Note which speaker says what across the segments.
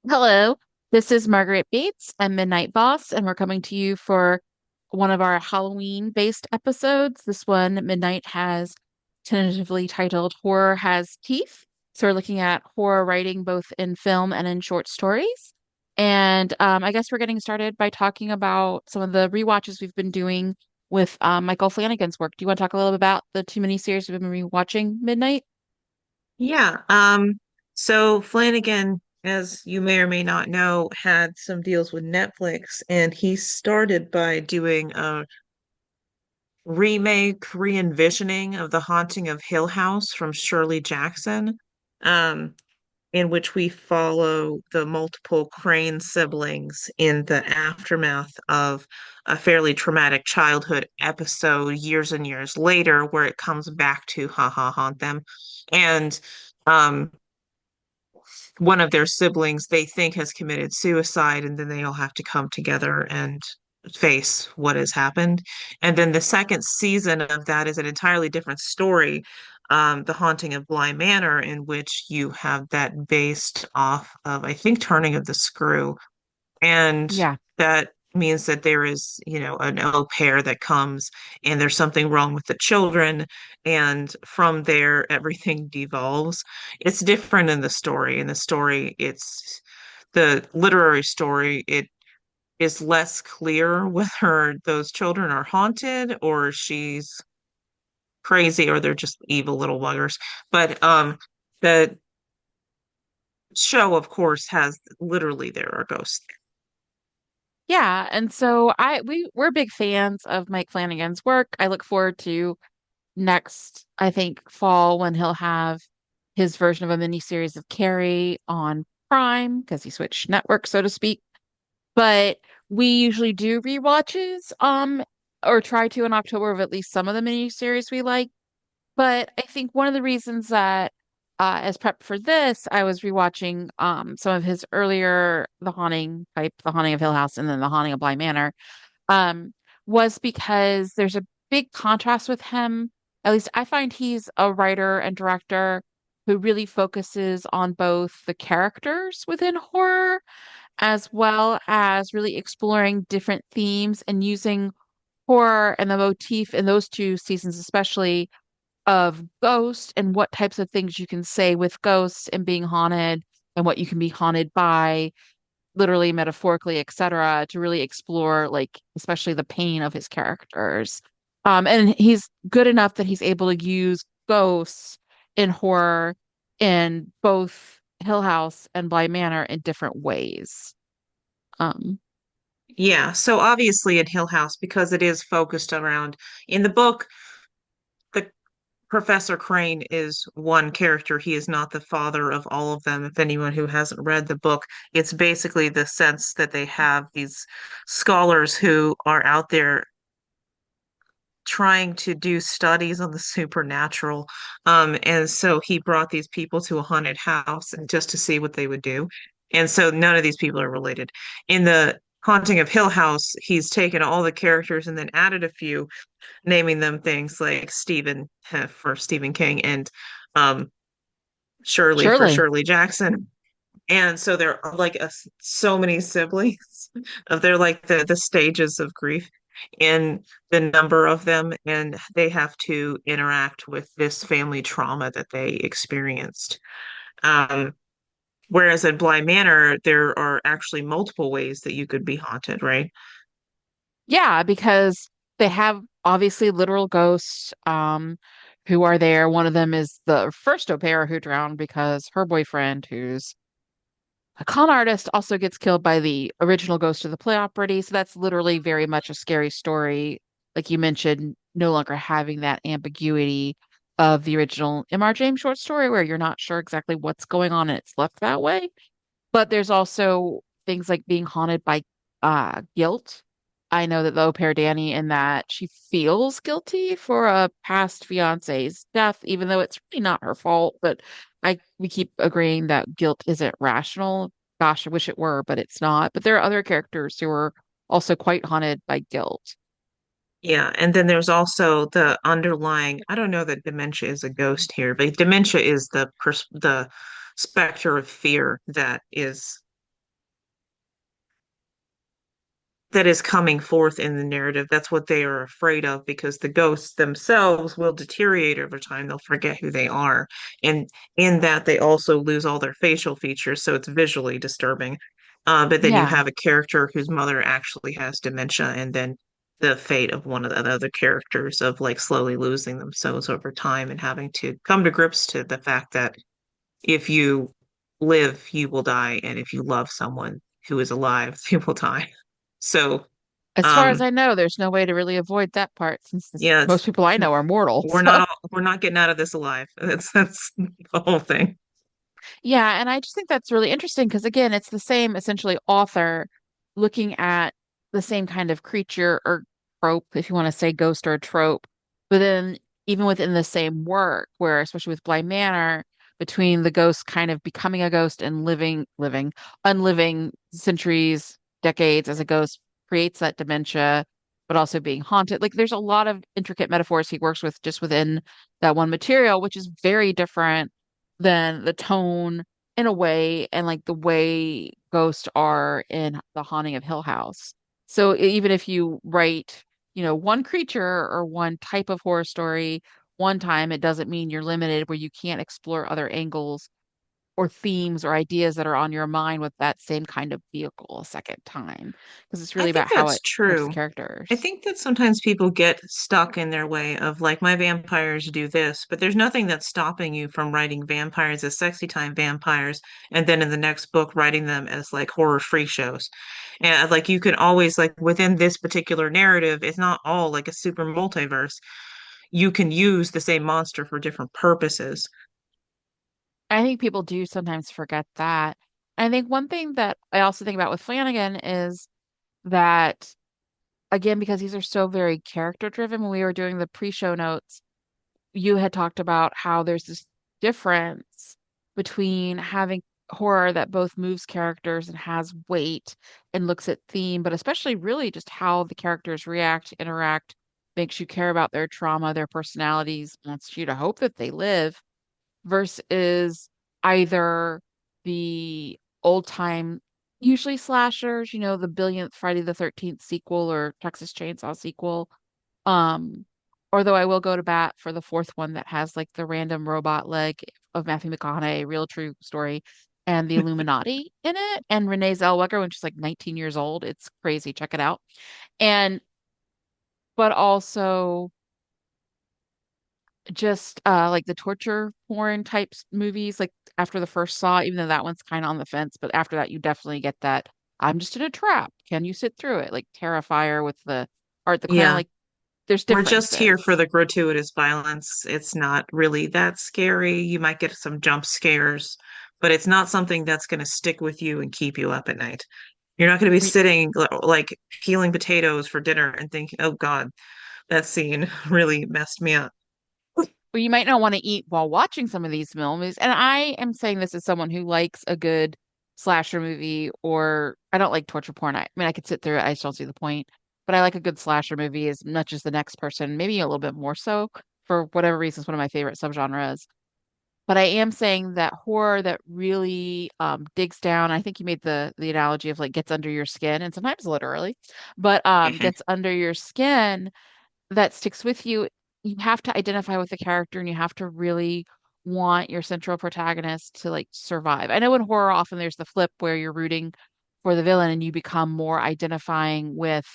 Speaker 1: Hello, this is Margaret Bates and Midnight Boss, and we're coming to you for one of our Halloween-based episodes. This one, Midnight, has tentatively titled Horror Has Teeth. So we're looking at horror writing both in film and in short stories. And I guess we're getting started by talking about some of the rewatches we've been doing with Michael Flanagan's work. Do you want to talk a little bit about the two miniseries we've been rewatching, Midnight?
Speaker 2: Yeah. So Flanagan, as you may or may not know, had some deals with Netflix, and he started by doing a remake, re-envisioning of The Haunting of Hill House from Shirley Jackson, um, in which we follow the multiple Crane siblings in the aftermath of a fairly traumatic childhood episode years and years later, where it comes back to haunt them. And um one of their siblings they think has committed suicide, and then they all have to come together and face what has happened. And then the second season of that is an entirely different story, The Haunting of Bly Manor, in which you have that based off of, I think, Turning of the Screw. And
Speaker 1: Yeah.
Speaker 2: that means that there is, an au pair that comes and there's something wrong with the children. And from there, everything devolves. It's different in the story. In the story, it's the literary story. It is less clear whether those children are haunted or she's crazy or they're just evil little buggers. But the show, of course, has literally there are ghosts.
Speaker 1: Yeah, and so we're big fans of Mike Flanagan's work. I look forward to next, I think, fall when he'll have his version of a miniseries of Carrie on Prime because he switched networks, so to speak. But we usually do rewatches, or try to in October of at least some of the miniseries we like. But I think one of the reasons that, as prep for this, I was rewatching some of his earlier The Haunting type, The Haunting of Hill House, and then The Haunting of Bly Manor, um, was because there's a big contrast with him. At least I find he's a writer and director who really focuses on both the characters within horror as well as really exploring different themes and using horror and the motif in those two seasons, especially of ghosts and what types of things you can say with ghosts and being haunted and what you can be haunted by, literally, metaphorically, etc., to really explore like especially the pain of his characters. And he's good enough that he's able to use ghosts in horror in both Hill House and Bly Manor in different ways. Um,
Speaker 2: Yeah, so obviously in Hill House, because it is focused around, in the book, the Professor Crane is one character. He is not the father of all of them. If anyone who hasn't read the book, it's basically the sense that they have these scholars who are out there trying to do studies on the supernatural. And so he brought these people to a haunted house and just to see what they would do. And so none of these people are related. In the Haunting of Hill House, he's taken all the characters and then added a few, naming them things like Stephen for Stephen King and um, Shirley for
Speaker 1: Surely.
Speaker 2: Shirley Jackson. And so there are like so many siblings of they're like the stages of grief in the number of them, and they have to interact with this family trauma that they experienced. Um, Whereas at Bly Manor, there are actually multiple ways that you could be haunted, right?
Speaker 1: Yeah, because they have obviously literal ghosts who are there. One of them is the first au pair who drowned because her boyfriend, who's a con artist, also gets killed by the original ghost of the play opera. So that's literally very much a scary story. Like you mentioned, no longer having that ambiguity of the original M.R. James short story where you're not sure exactly what's going on and it's left that way. But there's also things like being haunted by guilt. I know that the au pair Danny in that she feels guilty for a past fiance's death, even though it's really not her fault. But we keep agreeing that guilt isn't rational. Gosh, I wish it were, but it's not. But there are other characters who are also quite haunted by guilt.
Speaker 2: Yeah, and then there's also the underlying, I don't know that dementia is a ghost here, but dementia is the specter of fear that is that is coming forth in the narrative. That's what they are afraid of because the ghosts themselves will deteriorate over time. They'll forget who they are. And in that, they also lose all their facial features. So it's visually disturbing. But then you
Speaker 1: Yeah.
Speaker 2: have a character whose mother actually has dementia, and then the fate of one of the other characters of like slowly losing themselves over time and having to come to grips to the fact that if you live, you will die, and if you love someone who is alive, they will die. So,
Speaker 1: As far as
Speaker 2: um,
Speaker 1: I know, there's no way to really avoid that part since
Speaker 2: yeah,
Speaker 1: most people I know are mortal. So,
Speaker 2: we're not getting out of this alive. That's the whole thing.
Speaker 1: yeah, and I just think that's really interesting because again, it's the same essentially author looking at the same kind of creature or trope, if you want to say ghost or trope, but then even within the same work, where especially with Bly Manor, between the ghost kind of becoming a ghost and unliving centuries, decades as a ghost creates that dementia, but also being haunted. Like there's a lot of intricate metaphors he works with just within that one material, which is very different than the tone in a way and like the way ghosts are in The Haunting of Hill House. So even if you write, one creature or one type of horror story one time, it doesn't mean you're limited where you can't explore other angles or themes or ideas that are on your mind with that same kind of vehicle a second time. Because it's
Speaker 2: I
Speaker 1: really
Speaker 2: think
Speaker 1: about how
Speaker 2: that's
Speaker 1: it affects the
Speaker 2: true. I
Speaker 1: characters.
Speaker 2: think that sometimes people get stuck in their way of like, my vampires do this, but there's nothing that's stopping you from writing vampires as sexy time vampires, and then in the next book writing them as like horror freak shows. And like you can always like within this particular narrative, it's not all like a super multiverse. You can use the same monster for different purposes.
Speaker 1: I think people do sometimes forget that. I think one thing that I also think about with Flanagan is that again, because these are so very character driven, when we were doing the pre-show notes, you had talked about how there's this difference between having horror that both moves characters and has weight and looks at theme, but especially really just how the characters react, interact, makes you care about their trauma, their personalities, wants you to hope that they live versus either the old time, usually slashers, the billionth Friday the 13th sequel or Texas Chainsaw sequel. Um, Although I will go to bat for the fourth one that has like the random robot leg of Matthew McConaughey, real true story, and the Illuminati in it, and Renee Zellweger when she's like 19 years old. It's crazy. Check it out. And but also just like the torture porn types movies like after the first Saw, even though that one's kind of on the fence, but after that you definitely get that I'm just in a trap, can you sit through it, like Terrifier with the Art the Clown,
Speaker 2: Yeah.
Speaker 1: like there's
Speaker 2: We're just here for
Speaker 1: differences.
Speaker 2: the gratuitous violence. It's not really that scary. You might get some jump scares, but it's not something that's going to stick with you and keep you up at night. You're not going to be
Speaker 1: Re-
Speaker 2: sitting like peeling potatoes for dinner and thinking, "Oh God, that scene really messed me up."
Speaker 1: Well, you might not want to eat while watching some of these films, and I am saying this as someone who likes a good slasher movie, or I don't like torture porn. I mean I could sit through it, I just don't see the point, but I like a good slasher movie as much as the next person, maybe a little bit more so. For whatever reason, it's one of my favorite subgenres. But I am saying that horror that really digs down. I think you made the analogy of like gets under your skin, and sometimes literally, but
Speaker 2: Mhm.
Speaker 1: gets under your skin that sticks with you. You have to identify with the character, and you have to really want your central protagonist to like survive. I know in horror often there's the flip where you're rooting for the villain and you become more identifying with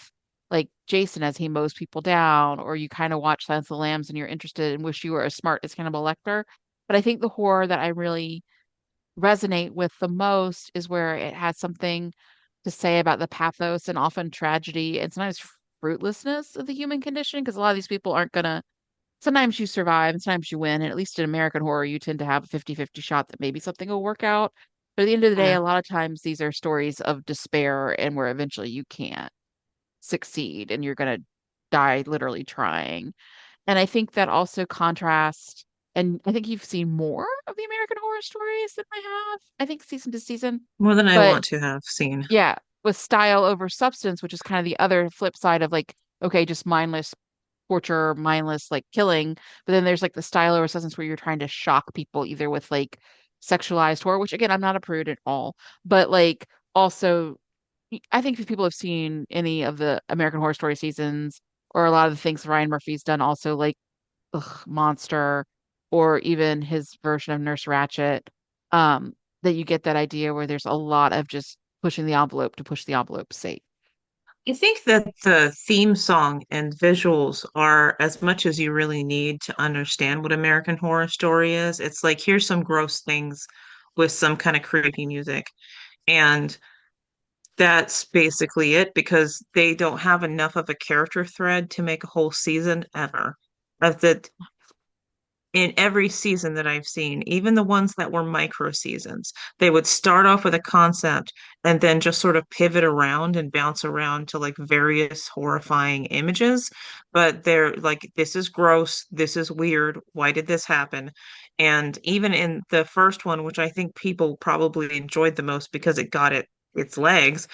Speaker 1: like Jason as he mows people down, or you kind of watch Silence of the Lambs and you're interested and wish you were as smart as Hannibal Lecter. But I think the horror that I really resonate with the most is where it has something to say about the pathos and often tragedy and sometimes fruitlessness of the human condition. Because a lot of these people aren't gonna, sometimes you survive and sometimes you win. And at least in American horror, you tend to have a 50-50 shot that maybe something will work out. But at the end of the day,
Speaker 2: Yeah.
Speaker 1: a lot of times these are stories of despair and where eventually you can't succeed and you're gonna die literally trying. And I think that also contrasts, and I think you've seen more of the American Horror Stories than I have, I think season to season.
Speaker 2: More than I
Speaker 1: But
Speaker 2: want to have seen.
Speaker 1: yeah, with style over substance, which is kind of the other flip side of like, okay, just mindless torture, mindless like killing. But then there's like the style over substance where you're trying to shock people either with like sexualized horror, which again, I'm not a prude at all, but like also I think if people have seen any of the American Horror Story seasons or a lot of the things Ryan Murphy's done also like Monster or even his version of Nurse Ratched, um, that you get that idea where there's a lot of just pushing the envelope to push the envelope's sake.
Speaker 2: I think that the theme song and visuals are as much as you really need to understand what American Horror Story is. It's like, here's some gross things with some kind of creepy music. And that's basically it because they don't have enough of a character thread to make a whole season ever. Of the in every season that I've seen, even the ones that were micro seasons, they would start off with a concept and then just sort of pivot around and bounce around to like various horrifying images. But they're like, this is gross, this is weird, why did this happen? And even in the first one, which I think people probably enjoyed the most because it got its legs,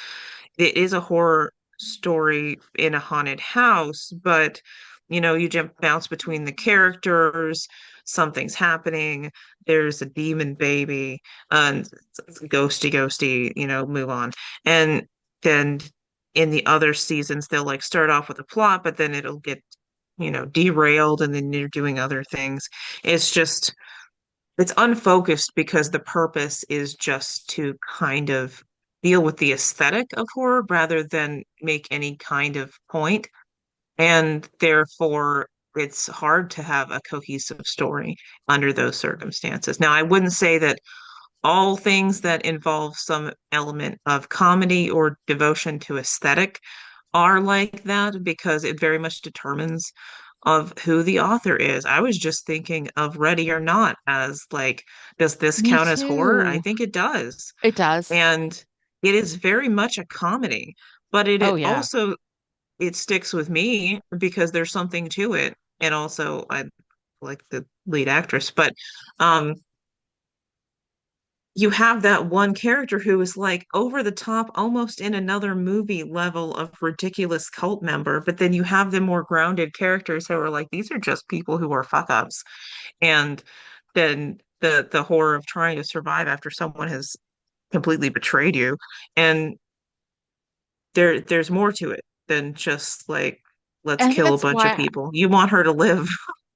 Speaker 2: it is a horror story in a haunted house, but you jump bounce between the characters, something's happening, there's a demon baby, and it's ghosty, ghosty, move on. And then in the other seasons, they'll like start off with a plot, but then it'll get, derailed, and then you're doing other things. It's just it's unfocused because the purpose is just to kind of deal with the aesthetic of horror rather than make any kind of point. And therefore, it's hard to have a cohesive story under those circumstances. Now, I wouldn't say that all things that involve some element of comedy or devotion to aesthetic are like that because it very much determines of who the author is. I was just thinking of Ready or Not as like, does this
Speaker 1: Me
Speaker 2: count as horror? I
Speaker 1: too.
Speaker 2: think it does.
Speaker 1: It does.
Speaker 2: And it is very much a comedy, but
Speaker 1: Oh
Speaker 2: it
Speaker 1: yeah.
Speaker 2: also it sticks with me because there's something to it. And also I like the lead actress, but um you have that one character who is like over the top, almost in another movie level of ridiculous cult member. But then you have the more grounded characters who are like, these are just people who are fuck ups. And then the horror of trying to survive after someone has completely betrayed you. And there's more to it than just like, let's
Speaker 1: And I think
Speaker 2: kill a
Speaker 1: that's
Speaker 2: bunch of
Speaker 1: why
Speaker 2: people. You want her to live.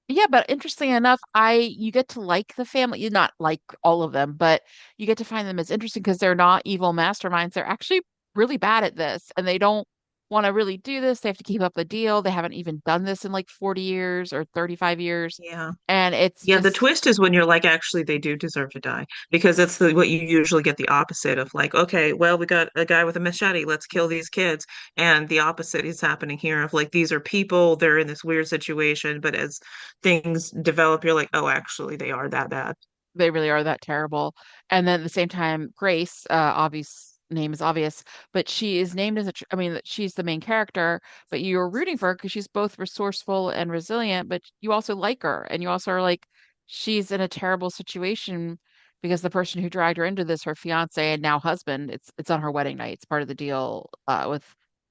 Speaker 1: yeah, but interestingly enough, I you get to like the family. You not like all of them, but you get to find them as interesting because they're not evil masterminds. They're actually really bad at this, and they don't want to really do this. They have to keep up the deal. They haven't even done this in like 40 years or 35 years.
Speaker 2: Yeah.
Speaker 1: And it's
Speaker 2: Yeah, the
Speaker 1: just
Speaker 2: twist is when you're like, actually, they do deserve to die because that's what you usually get the opposite of like, okay, well, we got a guy with a machete, let's kill these kids. And the opposite is happening here of like, these are people, they're in this weird situation, but as things develop, you're like, oh, actually, they are that bad.
Speaker 1: they really are that terrible. And then at the same time, Grace, obvious name is obvious, but she is named as I mean, she's the main character, but you're rooting for her because she's both resourceful and resilient, but you also like her, and you also are like, she's in a terrible situation because the person who dragged her into this, her fiance and now husband, it's on her wedding night. It's part of the deal with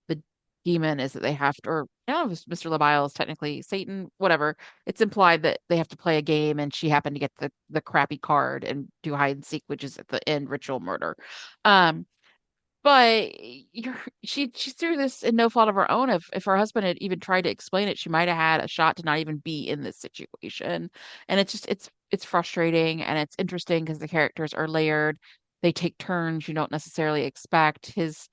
Speaker 1: the demon is that they have to, or I don't know if Mr. Labile is technically Satan, whatever, it's implied that they have to play a game and she happened to get the crappy card and do hide and seek, which is at the end ritual murder. Um, but she's through this in no fault of her own. If her husband had even tried to explain it, she might have had a shot to not even be in this situation. And it's just it's frustrating and it's interesting because the characters are layered. They take turns you don't necessarily expect. His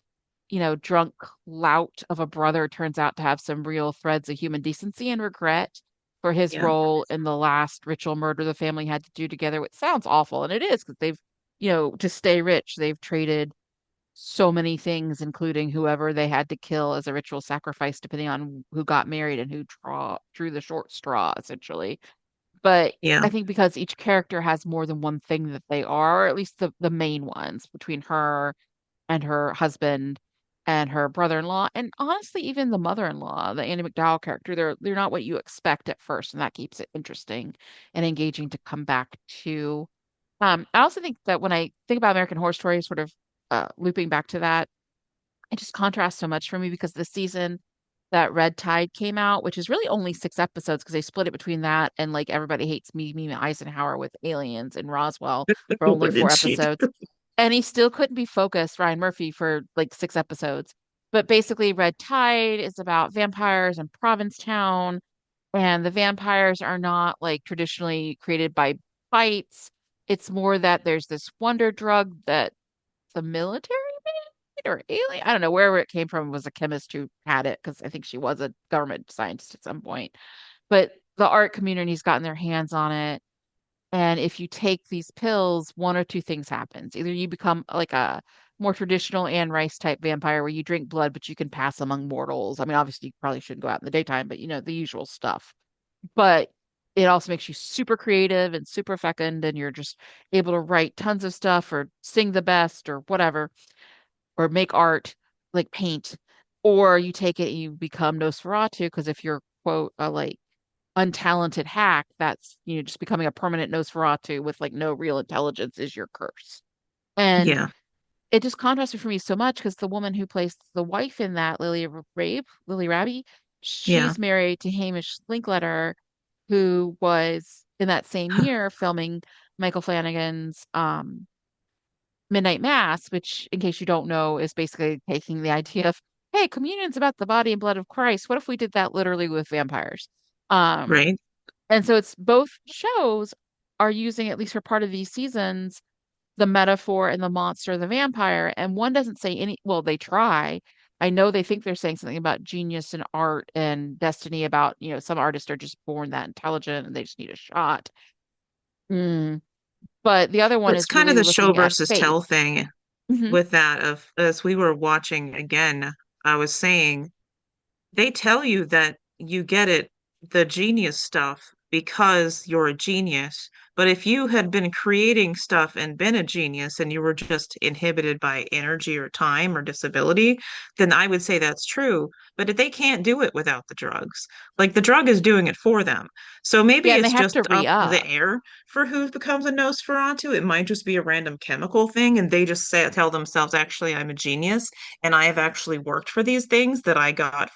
Speaker 1: drunk lout of a brother turns out to have some real threads of human decency and regret for his
Speaker 2: Yeah.
Speaker 1: role in the last ritual murder the family had to do together, which sounds awful. And it is because to stay rich, they've traded so many things, including whoever they had to kill as a ritual sacrifice, depending on who got married and who drew the short straw, essentially. But
Speaker 2: Yeah.
Speaker 1: I think because each character has more than one thing that they are, or at least the main ones between her and her husband and her brother-in-law, and honestly, even the mother-in-law, the Andy McDowell character, they're not what you expect at first, and that keeps it interesting and engaging to come back to. I also think that when I think about American Horror Story, sort of looping back to that, it just contrasts so much for me because the season that Red Tide came out, which is really only 6 episodes because they split it between that and like Everybody Hates Mimi Eisenhower with aliens and Roswell for only
Speaker 2: What
Speaker 1: four
Speaker 2: did she
Speaker 1: episodes.
Speaker 2: do?
Speaker 1: and he still couldn't be focused, Ryan Murphy, for like 6 episodes. But basically, Red Tide is about vampires in Provincetown, and the vampires are not like traditionally created by fights. It's more that there's this wonder drug that the military made or alien, I don't know, wherever it came from, was a chemist who had it because I think she was a government scientist at some point. But the art community's gotten their hands on it. And if you take these pills, one or two things happens. Either you become like a more traditional Anne Rice type vampire where you drink blood, but you can pass among mortals. I mean, obviously, you probably shouldn't go out in the daytime, but the usual stuff. But it also makes you super creative and super fecund, and you're just able to write tons of stuff or sing the best or whatever, or make art like paint. Or you take it and you become Nosferatu because if you're, quote, a like untalented hack, that's just becoming a permanent Nosferatu with like no real intelligence is your curse. And
Speaker 2: Yeah,
Speaker 1: it just contrasted for me so much because the woman who plays the wife in that, Lily Rabe,
Speaker 2: yeah,
Speaker 1: she's married to Hamish Linklater, who was in that same year filming Michael Flanagan's Midnight Mass, which, in case you don't know, is basically taking the idea of, hey, communion's about the body and blood of Christ. What if we did that literally with vampires? Um,
Speaker 2: right.
Speaker 1: and so it's both shows are using, at least for part of these seasons, the metaphor and the monster, the vampire, and one doesn't say any, well, they try. I know they think they're saying something about genius and art and destiny about, some artists are just born that intelligent and they just need a shot. Mm. But the other one
Speaker 2: It's
Speaker 1: is
Speaker 2: kind of
Speaker 1: really
Speaker 2: the show
Speaker 1: looking at
Speaker 2: versus
Speaker 1: faith.
Speaker 2: tell thing
Speaker 1: Hmm.
Speaker 2: with that of as we were watching again, I was saying they tell you that you get it, the genius stuff, because you're a genius. But if you had been creating stuff and been a genius and you were just inhibited by energy or time or disability, then I would say that's true. But if they can't do it without the drugs. Like the drug is doing it for them. So maybe
Speaker 1: Yeah, and they
Speaker 2: it's
Speaker 1: have
Speaker 2: just
Speaker 1: to
Speaker 2: up in the
Speaker 1: re-up.
Speaker 2: air for who becomes a Nosferatu. It might just be a random chemical thing, and they just say tell themselves, actually, I'm a genius, and I have actually worked for these things that I got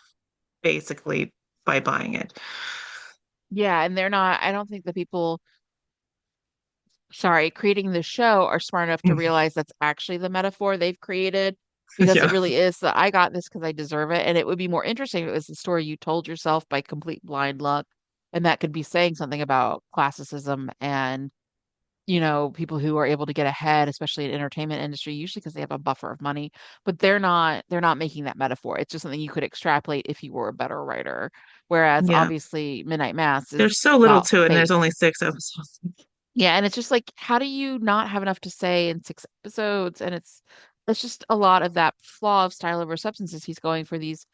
Speaker 2: basically by buying it.
Speaker 1: Yeah, and they're not, I don't think the people, sorry, creating the show are smart enough to realize that's actually the metaphor they've created because it
Speaker 2: Yeah.
Speaker 1: really is that I got this because I deserve it. And it would be more interesting if it was the story you told yourself by complete blind luck. And that could be saying something about classicism and, people who are able to get ahead, especially in entertainment industry, usually because they have a buffer of money, but they're not making that metaphor. It's just something you could extrapolate if you were a better writer. Whereas
Speaker 2: Yeah.
Speaker 1: obviously Midnight Mass is
Speaker 2: There's so little
Speaker 1: about
Speaker 2: to it, and there's
Speaker 1: faith.
Speaker 2: only 6 episodes.
Speaker 1: Yeah, and it's just like, how do you not have enough to say in 6 episodes? And it's just a lot of that flaw of style over substances. He's going for these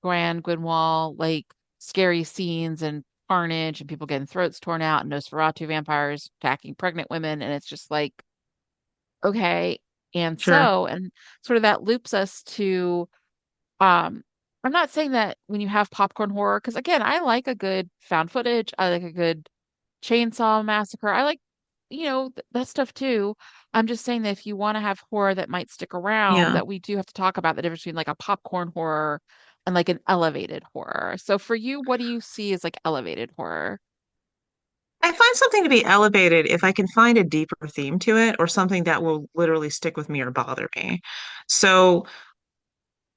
Speaker 1: grand Grinwall, like scary scenes and carnage and people getting throats torn out and Nosferatu vampires attacking pregnant women. And it's just like, okay.
Speaker 2: Sure.
Speaker 1: And sort of that loops us to um I'm not saying that when you have popcorn horror, because again, I like a good found footage, I like a good Chainsaw Massacre. I like, that stuff too. I'm just saying that if you want to have horror that might stick around,
Speaker 2: Yeah.
Speaker 1: that we do have to talk about the difference between like a popcorn horror and like an elevated horror. So for you, what do you see as like elevated horror?
Speaker 2: I find something to be elevated if I can find a deeper theme to it or something that will literally stick with me or bother me. So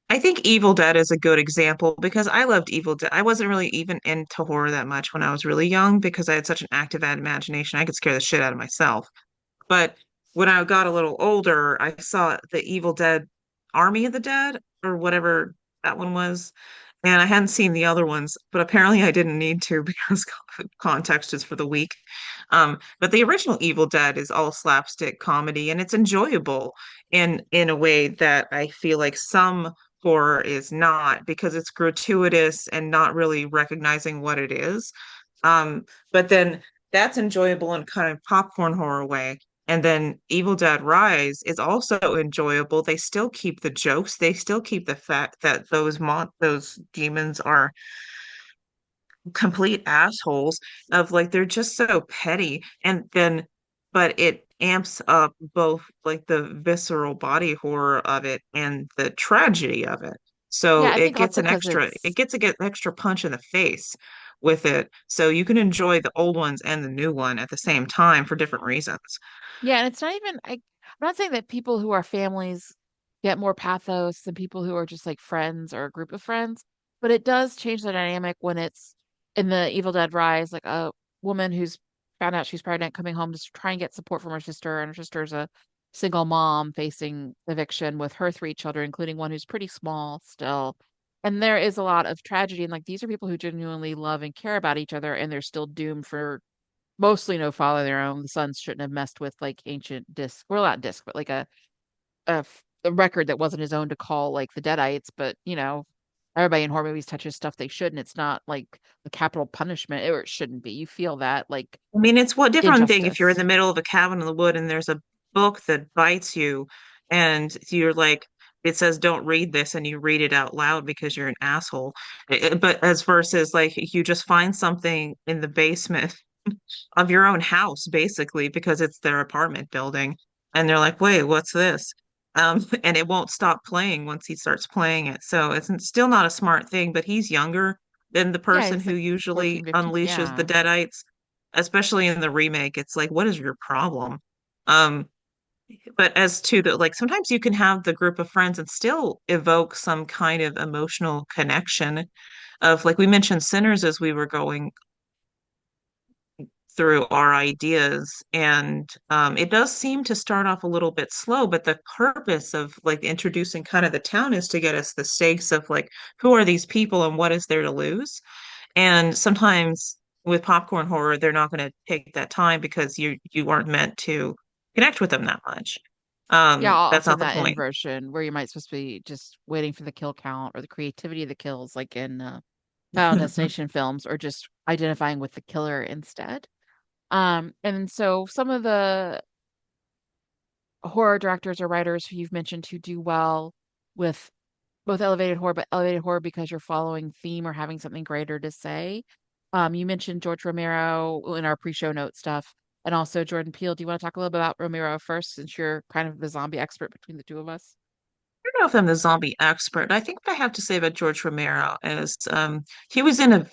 Speaker 2: I think Evil Dead is a good example because I loved Evil Dead. I wasn't really even into horror that much when I was really young because I had such an active imagination. I could scare the shit out of myself. But when I got a little older, I saw the Evil Dead Army of the Dead or whatever that one was. And I hadn't seen the other ones, but apparently I didn't need to because context is for the weak. But the original Evil Dead is all slapstick comedy and it's enjoyable in a way that I feel like some horror is not because it's gratuitous and not really recognizing what it is. But then that's enjoyable in kind of popcorn horror way. And then Evil Dead Rise is also enjoyable. They still keep the jokes. They still keep the fact that those demons are complete assholes of like they're just so petty. And then but it amps up both like the visceral body horror of it and the tragedy of it. So
Speaker 1: Yeah, I think also because
Speaker 2: it
Speaker 1: it's
Speaker 2: gets a get extra punch in the face with it. So you can enjoy the old ones and the new one at the same time for different reasons.
Speaker 1: yeah, and it's not even I'm not saying that people who are families get more pathos than people who are just like friends or a group of friends, but it does change the dynamic when it's in the Evil Dead Rise, like a woman who's found out she's pregnant coming home to try and get support from her sister, and her sister's a single mom facing eviction with her three children, including one who's pretty small still. And there is a lot of tragedy, and like these are people who genuinely love and care about each other, and they're still doomed for mostly no fault of their own. The Suns shouldn't have messed with like ancient disc, well, not disc, but like a record that wasn't his own to call like the Deadites. But everybody in horror movies touches stuff they shouldn't. It's not like a capital punishment, or it shouldn't be. You feel that like
Speaker 2: I mean, it's what different thing if you're in
Speaker 1: injustice.
Speaker 2: the middle of a cabin in the wood and there's a book that bites you and you're like, it says don't read this and you read it out loud because you're an asshole. But as versus like you just find something in the basement of your own house, basically, because it's their apartment building. And they're like, wait, what's this? And it won't stop playing once he starts playing it. So it's still not a smart thing, but he's younger than the
Speaker 1: Yeah,
Speaker 2: person
Speaker 1: he's
Speaker 2: who
Speaker 1: like
Speaker 2: usually
Speaker 1: 14, 15.
Speaker 2: unleashes the
Speaker 1: Yeah.
Speaker 2: Deadites, especially in the remake. It's like, what is your problem? Um, but as to the like, sometimes you can have the group of friends and still evoke some kind of emotional connection of like we mentioned Sinners as we were going through our ideas. And it does seem to start off a little bit slow, but the purpose of like introducing kind of the town is to get us the stakes of like, who are these people and what is there to lose? And sometimes with popcorn horror, they're not going to take that time because you aren't meant to connect with them that much.
Speaker 1: Yeah,
Speaker 2: That's
Speaker 1: often
Speaker 2: not the
Speaker 1: that
Speaker 2: point.
Speaker 1: inversion where you might supposed to be just waiting for the kill count or the creativity of the kills, like in Final Destination films, or just identifying with the killer instead. And so some of the horror directors or writers who you've mentioned who do well with both elevated horror, but elevated horror because you're following theme or having something greater to say. You mentioned George Romero in our pre-show note stuff, and also Jordan Peele. Do you want to talk a little bit about Romero first, since you're kind of the zombie expert between the two of us?
Speaker 2: I don't know if I'm the zombie expert. I think what I have to say about George Romero is he was in a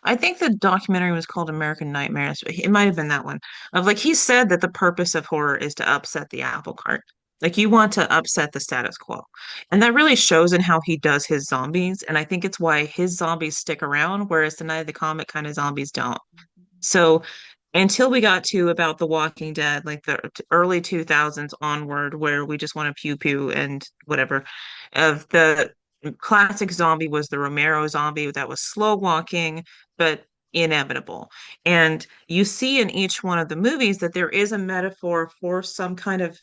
Speaker 2: I think the documentary was called American Nightmares. It might have been that one. Of like he said that the purpose of horror is to upset the apple cart. Like you want to upset the status quo. And that really shows in how he does his zombies. And I think it's why his zombies stick around, whereas the Night of the Comet kind of zombies don't. So until we got to about The Walking Dead, like the early 2000s onward, where we just want to pew pew and whatever, of the classic zombie was the Romero zombie that was slow walking, but inevitable. And you see in each one of the movies that there is a metaphor for some kind of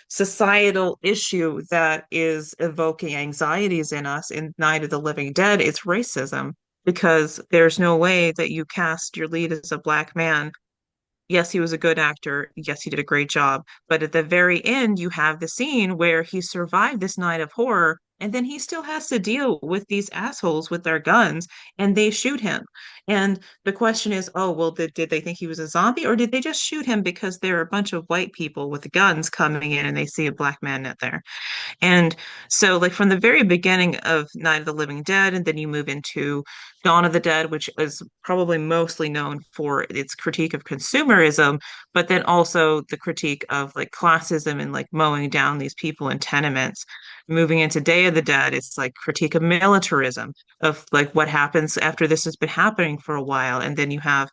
Speaker 2: societal issue that is evoking anxieties in us. In Night of the Living Dead, it's racism because there's no way that you cast your lead as a black man. Yes, he was a good actor. Yes, he did a great job. But at the very end, you have the scene where he survived this night of horror, and then he still has to deal with these assholes with their guns, and they shoot him. And the question is, oh, well, did they think he was a zombie, or did they just shoot him because there are a bunch of white people with guns coming in and they see a black man out there? And so, like from the very beginning of Night of the Living Dead, and then you move into Dawn of the Dead, which is probably mostly known for its critique of consumerism, but then also the critique of like classism and like mowing down these people in tenements. Moving into Day of the Dead, it's like critique of militarism, of like what happens after this has been happening for a while. And then you have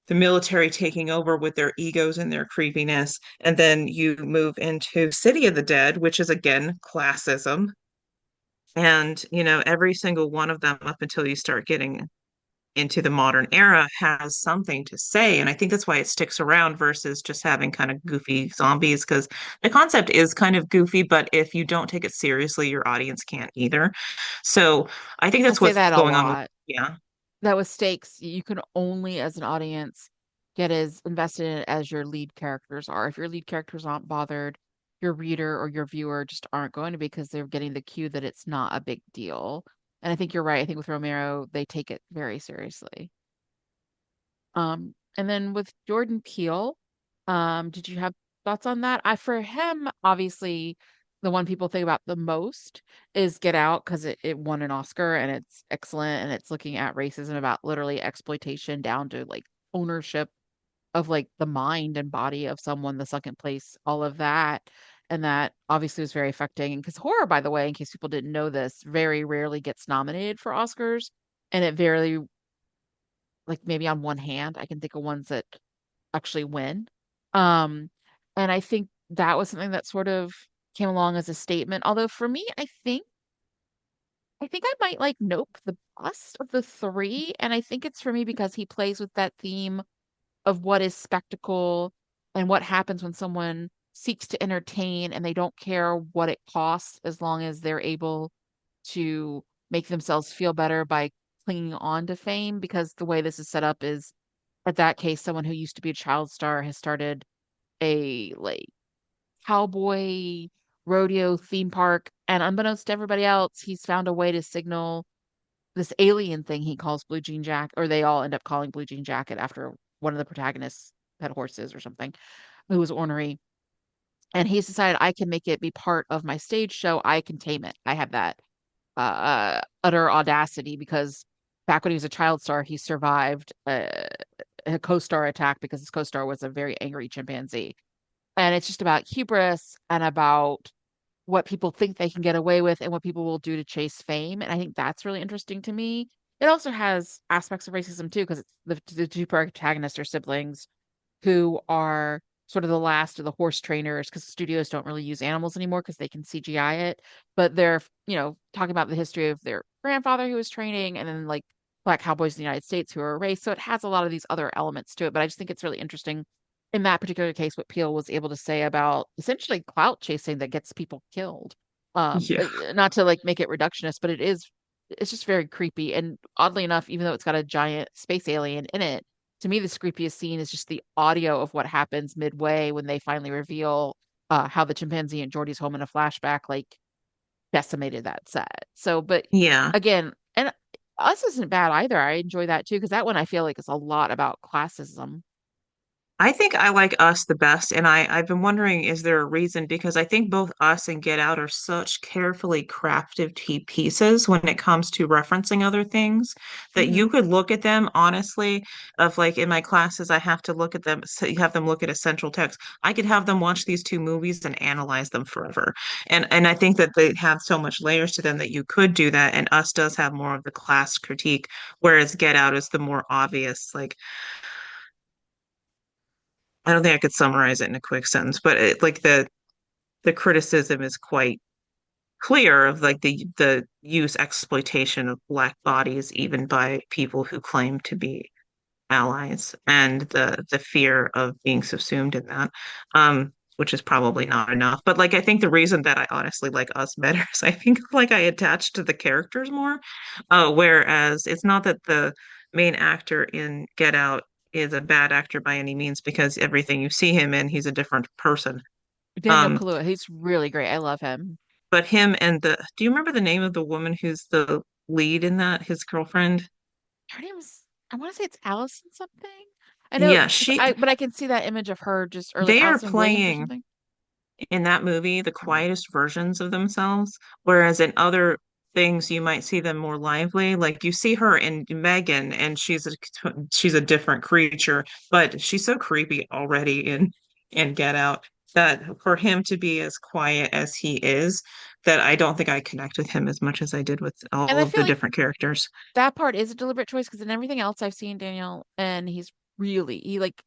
Speaker 2: the military taking over with their egos and their creepiness. And then you move into City of the Dead, which is again classism. And, every single one of them up until you start getting into the modern era has something to say. And I think that's why it sticks around versus just having kind of goofy zombies, because the concept is kind of goofy, but if you don't take it seriously, your audience can't either. So I think
Speaker 1: I
Speaker 2: that's
Speaker 1: say
Speaker 2: what's
Speaker 1: that a
Speaker 2: going on with,
Speaker 1: lot.
Speaker 2: yeah.
Speaker 1: That with stakes, you can only, as an audience, get as invested in it as your lead characters are. If your lead characters aren't bothered, your reader or your viewer just aren't going to be, because they're getting the cue that it's not a big deal. And I think you're right. I think with Romero, they take it very seriously. And then with Jordan Peele, did you have thoughts on that? For him, obviously, the one people think about the most is Get Out, because it won an Oscar and it's excellent, and it's looking at racism, about literally exploitation down to like ownership. of like the mind and body of someone, the second place, all of that. And that obviously was very affecting. Because horror, by the way, in case people didn't know this, very rarely gets nominated for Oscars. And it very, like maybe on one hand, I can think of ones that actually win. Um, and I think that was something that sort of came along as a statement. Although for me, I think I might like Nope the best of the three. And I think it's for me because he plays with that theme of what is spectacle and what happens when someone seeks to entertain and they don't care what it costs as long as they're able to make themselves feel better by clinging on to fame. Because the way this is set up is, at that case, someone who used to be a child star has started a like cowboy rodeo theme park, and unbeknownst to everybody else, he's found a way to signal this alien thing he calls Blue Jean Jacket, or they all end up calling Blue Jean Jacket after one of the protagonists had horses or something, who was ornery. And he's decided I can make it be part of my stage show. I can tame it. I have that utter audacity because back when he was a child star, he survived a co-star attack because his co-star was a very angry chimpanzee. And it's just about hubris and about what people think they can get away with and what people will do to chase fame. And I think that's really interesting to me. It also has aspects of racism too, because it's the two protagonists are siblings who are sort of the last of the horse trainers because studios don't really use animals anymore because they can CGI it. But they're, talking about the history of their grandfather who was training and then like black cowboys in the United States who are erased. So it has a lot of these other elements to it. But I just think it's really interesting in that particular case what Peele was able to say about essentially clout chasing that gets people killed.
Speaker 2: Yeah.
Speaker 1: Not to like make it reductionist, but it's just very creepy. And oddly enough, even though it's got a giant space alien in it, to me, the creepiest scene is just the audio of what happens midway when they finally reveal how the chimpanzee in Geordie's home in a flashback like decimated that set. So, but
Speaker 2: Yeah.
Speaker 1: again, and Us isn't bad either. I enjoy that too because that one I feel like is a lot about classism.
Speaker 2: I think I like Us the best, and I've been wondering, is there a reason? Because I think both Us and Get Out are such carefully crafted pieces when it comes to referencing other things that you
Speaker 1: Hmm.
Speaker 2: could look at them honestly. Of like in my classes, I have to look at them, so you have them look at a central text. I could have them watch these two movies and analyze them forever, and I think that they have so much layers to them that you could do that. And Us does have more of the class critique, whereas Get Out is the more obvious, like. I don't think I could summarize it in a quick sentence, but like the criticism is quite clear of like the use exploitation of Black bodies, even by people who claim to be allies, and the fear of being subsumed in that, which is probably not enough. But like I think the reason that I honestly like Us better is I think like I attach to the characters more, whereas it's not that the main actor in Get Out is a bad actor by any means, because everything you see him in, he's a different person.
Speaker 1: Daniel
Speaker 2: Um,
Speaker 1: Kaluuya, he's really great. I love him.
Speaker 2: but him and the, do you remember the name of the woman who's the lead in that, his girlfriend?
Speaker 1: Her name is, I want to say it's Allison something. I know,
Speaker 2: Yeah,
Speaker 1: but I can see that image of her just, or like
Speaker 2: they are
Speaker 1: Allison Williams or
Speaker 2: playing
Speaker 1: something.
Speaker 2: in that movie the quietest versions of themselves, whereas in other things you might see them more lively. Like you see her in Megan, and she's a different creature, but she's so creepy already in Get Out that for him to be as quiet as he is, that I don't think I connect with him as much as I did with
Speaker 1: And
Speaker 2: all
Speaker 1: I
Speaker 2: of
Speaker 1: feel
Speaker 2: the
Speaker 1: like
Speaker 2: different characters.
Speaker 1: that part is a deliberate choice because in everything else I've seen Daniel, and he like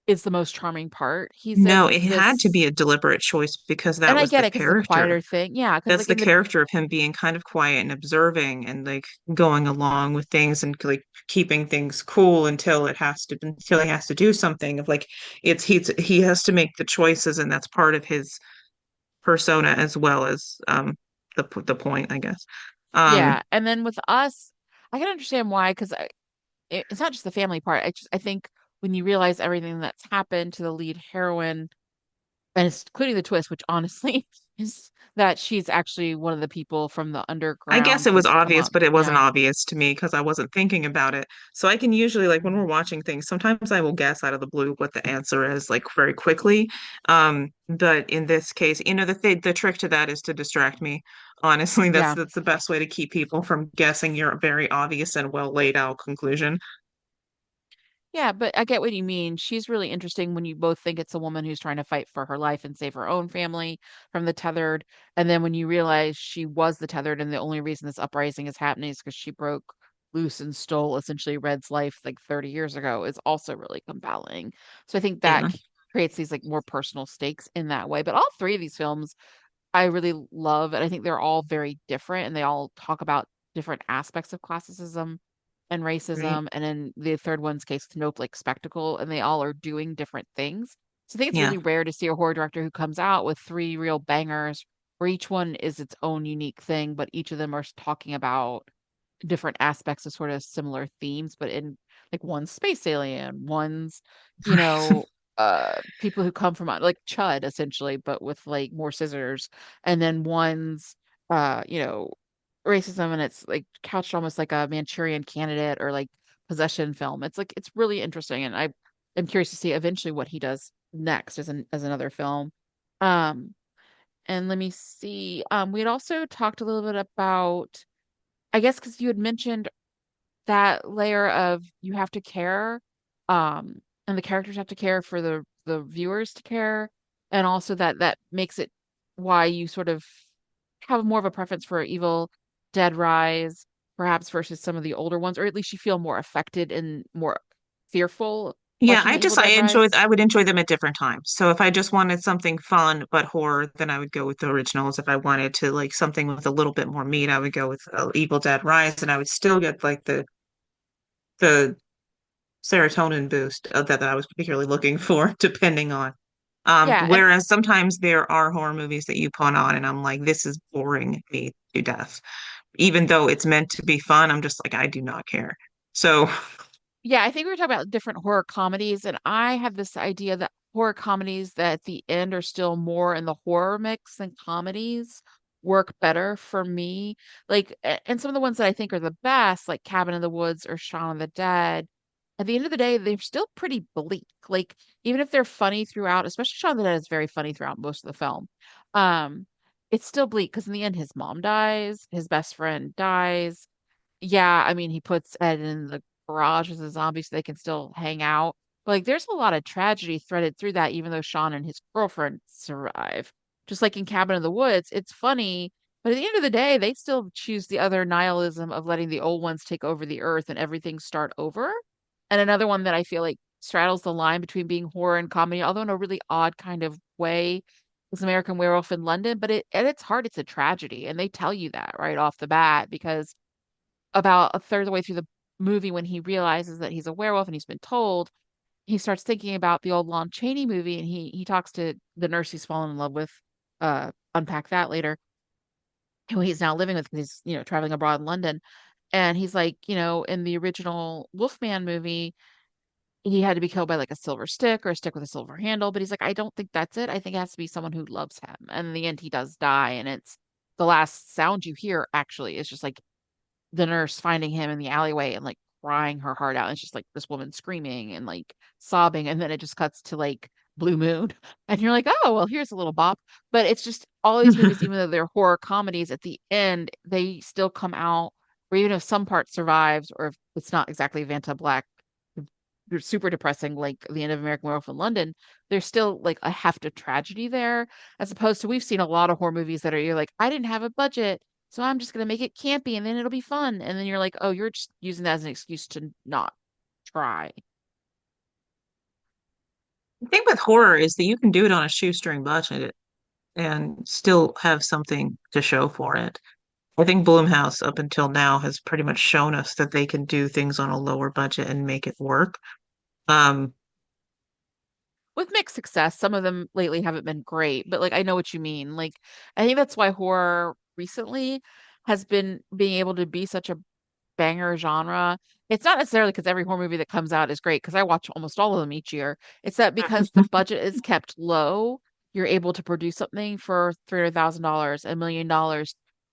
Speaker 1: is the most charming part. He's
Speaker 2: No,
Speaker 1: in
Speaker 2: it had to be
Speaker 1: this,
Speaker 2: a deliberate choice because
Speaker 1: and
Speaker 2: that
Speaker 1: I
Speaker 2: was
Speaker 1: get
Speaker 2: the
Speaker 1: it because it's a
Speaker 2: character.
Speaker 1: quieter thing. Yeah, because
Speaker 2: That's
Speaker 1: like
Speaker 2: the
Speaker 1: in the
Speaker 2: character of him being kind of quiet and observing and like going along with things and like keeping things cool until he has to do something of like he has to make the choices, and that's part of his persona as well as the point, I guess.
Speaker 1: yeah,
Speaker 2: Um
Speaker 1: and then with Us, I can understand why because it's not just the family part. I think when you realize everything that's happened to the lead heroine, and it's including the twist, which honestly is that she's actually one of the people from the
Speaker 2: I guess
Speaker 1: underground
Speaker 2: it was
Speaker 1: who's come
Speaker 2: obvious,
Speaker 1: up.
Speaker 2: but it wasn't
Speaker 1: Yeah,
Speaker 2: obvious to me because I wasn't thinking about it. So I can usually, like, when we're watching things, sometimes I will guess out of the blue what the answer is, like very quickly. But in this case, the trick to that is to distract me. Honestly, that's
Speaker 1: yeah.
Speaker 2: that's the best way to keep people from guessing your very obvious and well laid out conclusion.
Speaker 1: Yeah, but I get what you mean. She's really interesting when you both think it's a woman who's trying to fight for her life and save her own family from the tethered. And then when you realize she was the tethered and the only reason this uprising is happening is because she broke loose and stole essentially Red's life like 30 years ago is also really compelling. So I think that
Speaker 2: Yeah,
Speaker 1: creates these like more personal stakes in that way. But all three of these films I really love, and I think they're all very different, and they all talk about different aspects of classicism and
Speaker 2: right.
Speaker 1: racism, and in the third one's case, Snowflake Spectacle, and they all are doing different things. So I think it's
Speaker 2: Yeah,
Speaker 1: really rare to see a horror director who comes out with three real bangers, where each one is its own unique thing, but each of them are talking about different aspects of sort of similar themes, but in like one's space alien, one's, you
Speaker 2: right.
Speaker 1: know, people who come from like Chud essentially, but with like more scissors, and then one's you know, racism and it's like couched almost like a Manchurian Candidate or like possession film. It's like it's really interesting, and I am curious to see eventually what he does next as another film. Um, and let me see. We had also talked a little bit about I guess because you had mentioned that layer of you have to care, and the characters have to care for the viewers to care, and also that makes it why you sort of have more of a preference for Evil Dead Rise, perhaps versus some of the older ones, or at least you feel more affected and more fearful
Speaker 2: Yeah,
Speaker 1: watching the Evil
Speaker 2: I
Speaker 1: Dead Rise.
Speaker 2: I would enjoy them at different times. So if I just wanted something fun but horror, then I would go with the originals. If I wanted to like something with a little bit more meat, I would go with Evil Dead Rise, and I would still get like the serotonin boost that I was particularly looking for, depending on.
Speaker 1: Yeah, and
Speaker 2: Whereas sometimes there are horror movies that you put on, and I'm like, this is boring me to death. Even though it's meant to be fun, I'm just like, I do not care. So,
Speaker 1: yeah, I think we were talking about different horror comedies, and I have this idea that horror comedies that at the end are still more in the horror mix than comedies work better for me. Like, and some of the ones that I think are the best, like Cabin in the Woods or Shaun of the Dead, at the end of the day, they're still pretty bleak. Like, even if they're funny throughout, especially Shaun of the Dead is very funny throughout most of the film. Um, it's still bleak because in the end, his mom dies, his best friend dies. Yeah, I mean, he puts Ed in the garage as a zombie so they can still hang out. But like, there's a lot of tragedy threaded through that, even though Sean and his girlfriend survive. Just like in Cabin in the Woods, it's funny, but at the end of the day, they still choose the other nihilism of letting the old ones take over the earth and everything start over. And another one that I feel like straddles the line between being horror and comedy, although in a really odd kind of way, is American Werewolf in London. But at its heart, it's a tragedy, and they tell you that right off the bat because about a third of the way through the movie when he realizes that he's a werewolf and he's been told, he starts thinking about the old Lon Chaney movie and he talks to the nurse he's fallen in love with, unpack that later, who he's now living with because he's, traveling abroad in London. And he's like, in the original Wolfman movie, he had to be killed by like a silver stick or a stick with a silver handle. But he's like, I don't think that's it. I think it has to be someone who loves him. And in the end, he does die. And it's the last sound you hear actually is just like the nurse finding him in the alleyway and like crying her heart out. And it's just like this woman screaming and like sobbing. And then it just cuts to like Blue Moon. And you're like, oh, well, here's a little bop. But it's just all these movies, even though they're horror comedies, at the end, they still come out, or even if some part survives, or if it's not exactly Vanta Black, you're super depressing, like the end of American Werewolf in London, there's still like a heft of tragedy there, as opposed to we've seen a lot of horror movies that are you're like, I didn't have a budget, so I'm just gonna make it campy and then it'll be fun. And then you're like, oh, you're just using that as an excuse to not try.
Speaker 2: the thing with horror is that you can do it on a shoestring budget and still have something to show for it. I think Blumhouse up until now has pretty much shown us that they can do things on a lower budget and make it work. Um,
Speaker 1: With mixed success, some of them lately haven't been great, but like I know what you mean. Like I think that's why horror recently has been being able to be such a banger genre. It's not necessarily because every horror movie that comes out is great, because I watch almost all of them each year. It's that because the budget is kept low, you're able to produce something for $300,000, $1 million.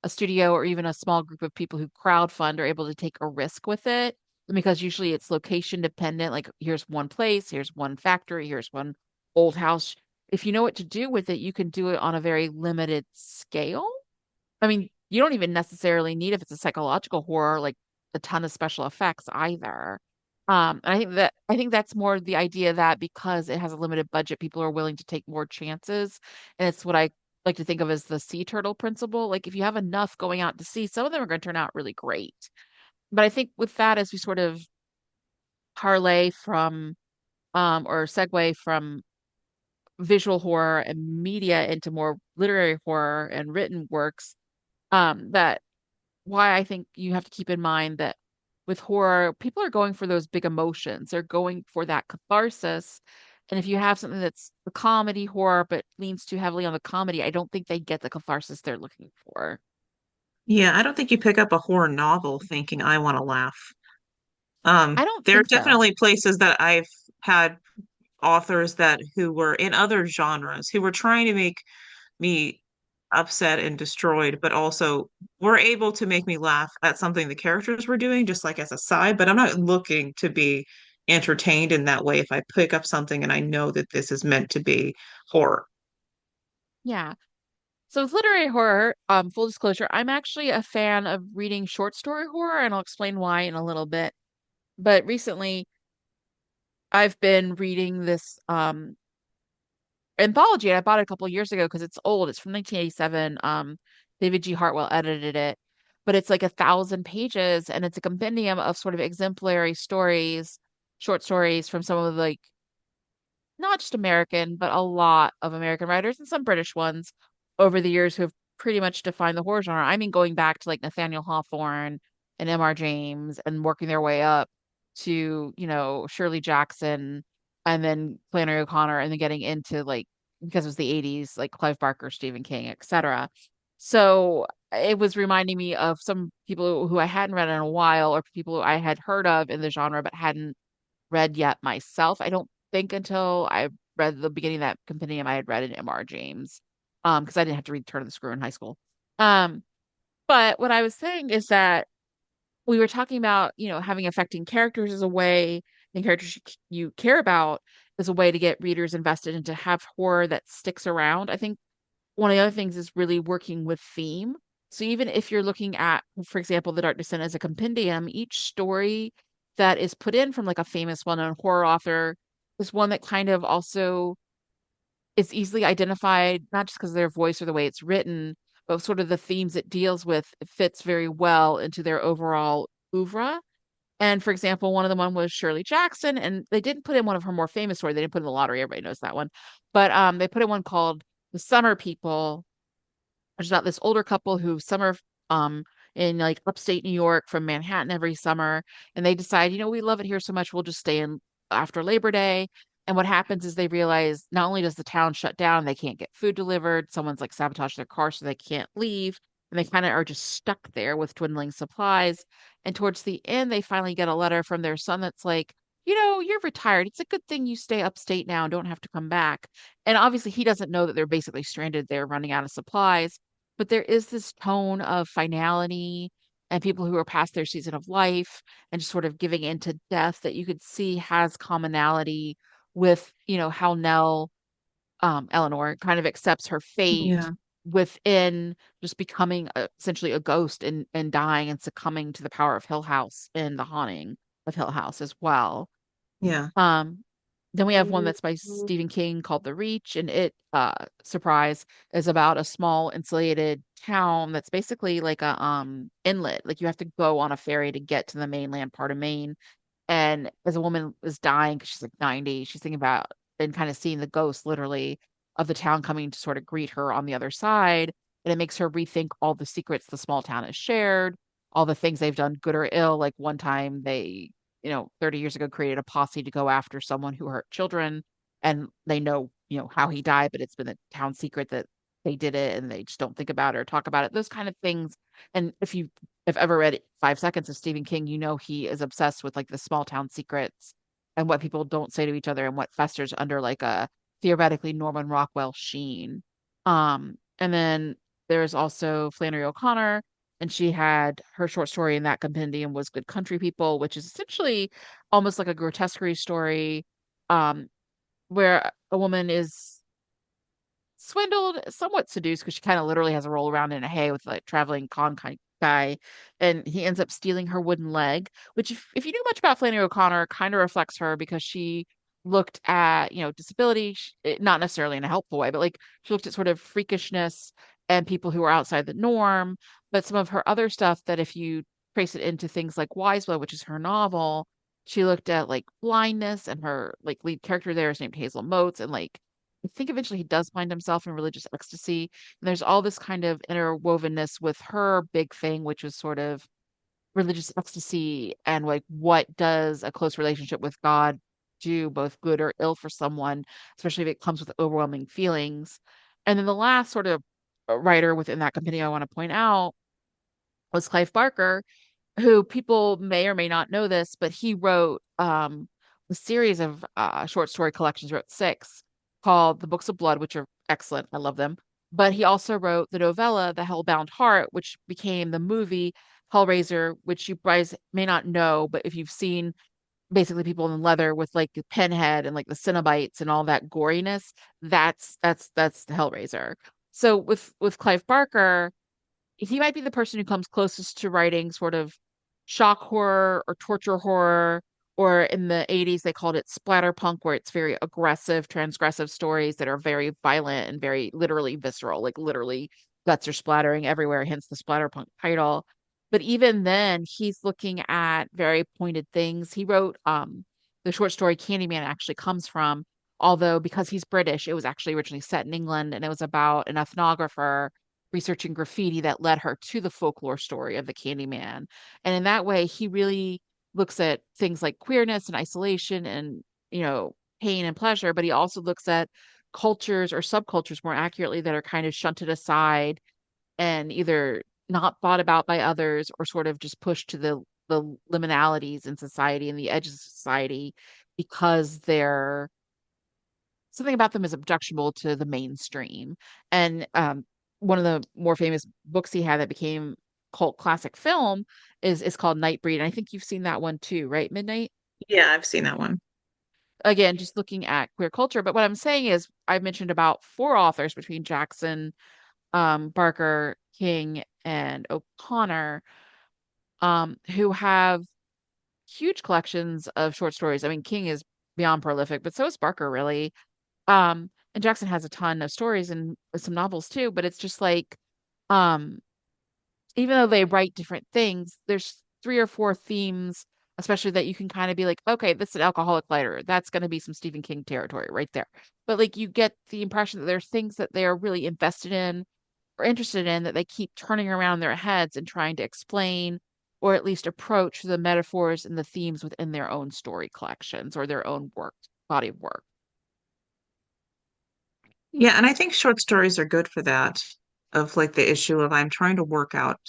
Speaker 1: A studio or even a small group of people who crowdfund are able to take a risk with it. And because usually it's location dependent, like here's one place, here's one factory, here's one old house. If you know what to do with it, you can do it on a very limited scale. I mean, you don't even necessarily need, if it's a psychological horror, like a ton of special effects either. And I think that's more the idea that because it has a limited budget, people are willing to take more chances. And it's what I like to think of as the sea turtle principle. Like if you have enough going out to sea, some of them are going to turn out really great. But I think with that, as we sort of parlay from or segue from visual horror and media into more literary horror and written works, that why I think you have to keep in mind that with horror, people are going for those big emotions. They're going for that catharsis. And if you have something that's the comedy horror but leans too heavily on the comedy, I don't think they get the catharsis they're looking for.
Speaker 2: Yeah, I don't think you pick up a horror novel thinking I want to laugh.
Speaker 1: I don't
Speaker 2: There are
Speaker 1: think so.
Speaker 2: definitely places that I've had authors that who were in other genres who were trying to make me upset and destroyed, but also were able to make me laugh at something the characters were doing, just like as a side. But I'm not looking to be entertained in that way if I pick up something and I know that this is meant to be horror.
Speaker 1: Yeah. So with literary horror, full disclosure, I'm actually a fan of reading short story horror, and I'll explain why in a little bit. But recently, I've been reading this anthology. And I bought it a couple years ago because it's old. It's from 1987. David G. Hartwell edited it, but it's like 1,000 pages, and it's a compendium of sort of exemplary stories, short stories from some of the, like not just American, but a lot of American writers and some British ones over the years who have pretty much defined the horror genre. I mean, going back to like Nathaniel Hawthorne and M.R. James and working their way up to, Shirley Jackson and then Flannery O'Connor and then getting into like, because it was the 80s, like Clive Barker, Stephen King, etc. So it was reminding me of some people who I hadn't read in a while or people who I had heard of in the genre but hadn't read yet myself. I don't think until I read the beginning of that compendium I had read in M.R. James, because I didn't have to read Turn of the Screw in high school. Um, but what I was saying is that we were talking about, having affecting characters as a way, and characters you care about as a way to get readers invested and to have horror that sticks around. I think one of the other things is really working with theme. So even if you're looking at, for example, The Dark Descent as a compendium, each story that is put in from like a famous well-known horror author is one that kind of also is easily identified, not just because of their voice or the way it's written, but sort of the themes it deals with it fits very well into their overall oeuvre. And for example, one of them one was Shirley Jackson, and they didn't put in one of her more famous stories. They didn't put in The Lottery, everybody knows that one. But they put in one called The Summer People, which is about this older couple who summer um in like upstate New York from Manhattan every summer, and they decide, we love it here so much, we'll just stay in after Labor Day. And what happens is they realize not only does the town shut down, they can't get food delivered, someone's like sabotaged their car so they can't leave, and they kind of are just stuck there with dwindling supplies. And towards the end, they finally get a letter from their son that's like, you're retired. It's a good thing you stay upstate now and don't have to come back. And obviously, he doesn't know that they're basically stranded there running out of supplies. But there is this tone of finality and people who are past their season of life and just sort of giving into death that you could see has commonality with, how Nell, Eleanor, kind of accepts her fate
Speaker 2: Yeah,
Speaker 1: within just becoming essentially a ghost and dying and succumbing to the power of Hill House in The Haunting of Hill House as well.
Speaker 2: yeah,
Speaker 1: Um, then we have one that's by Stephen King called The Reach, and it, surprise, is about a small insulated town that's basically like a inlet. Like you have to go on a ferry to get to the mainland part of Maine. And as a woman is dying, because she's like 90, she's thinking about and kind of seeing the ghost literally of the town coming to sort of greet her on the other side. And it makes her rethink all the secrets the small town has shared, all the things they've done, good or ill. Like one time they, 30 years ago created a posse to go after someone who hurt children. And they know, how he died, but it's been a town secret that they did it and they just don't think about it or talk about it. Those kind of things. And if you have ever read 5 Seconds of Stephen King, he is obsessed with like the small town secrets and what people don't say to each other and what festers under like a theoretically Norman Rockwell sheen. And then there's also Flannery O'Connor, and she had her short story in that compendium was Good Country People, which is essentially almost like a grotesquerie story, um, where a woman is swindled, somewhat seduced, because she kind of literally has a roll around in a hay with like traveling con kind. guy, and he ends up stealing her wooden leg, which if you knew much about Flannery O'Connor, kind of reflects her because she looked at, disability, not necessarily in a helpful way, but like she looked at sort of freakishness and people who are outside the norm. But some of her other stuff that if you trace it into things like Wise Blood, which is her novel, she looked at like blindness, and her like lead character there is named Hazel Motes, and like I think eventually he does find himself in religious ecstasy. And there's all this kind of interwovenness with her big thing, which was sort of religious ecstasy and like what does a close relationship with God do, both good or ill for someone, especially if it comes with overwhelming feelings. And then the last sort of writer within that compendium I want to point out was Clive Barker, who people may or may not know this, but he wrote a series of short story collections, wrote six, called The Books of Blood, which are excellent. I love them. But he also wrote the novella, The Hellbound Heart, which became the movie Hellraiser, which you guys may not know, but if you've seen basically people in leather with like the pinhead and like the Cenobites and all that goriness, that's the Hellraiser. So with Clive Barker, he might be the person who comes closest to writing sort of shock horror or torture horror, or in the 80s they called it splatterpunk, where it's very aggressive, transgressive stories that are very violent and very literally visceral, like literally guts are splattering everywhere, hence the splatterpunk title. But even then, he's looking at very pointed things. He wrote the short story Candyman actually comes from, although because he's British, it was actually originally set in England, and it was about an ethnographer researching graffiti that led her to the folklore story of the Candyman. And in that way, he really looks at things like queerness and isolation and, pain and pleasure, but he also looks at cultures or subcultures more accurately that are kind of shunted aside and either not thought about by others or sort of just pushed to the liminalities in society and the edges of society because they're something about them is objectionable to the mainstream. And one of the more famous books he had that became cult classic film is called Nightbreed. And I think you've seen that one too, right? Midnight?
Speaker 2: Yeah, I've seen that one.
Speaker 1: Again, just looking at queer culture. But what I'm saying is I mentioned about four authors between Jackson, Barker, King, and O'Connor, who have huge collections of short stories. I mean, King is beyond prolific, but so is Barker, really. And Jackson has a ton of stories and some novels too, but it's just like, um, even though they write different things, there's three or four themes, especially that you can kind of be like, okay, this is an alcoholic writer. That's going to be some Stephen King territory right there. But like you get the impression that there's things that they are really invested in or interested in that they keep turning around in their heads and trying to explain or at least approach the metaphors and the themes within their own story collections or their own work, body of work.
Speaker 2: Yeah, and I think short stories are good for that, of like the issue of I'm trying to work out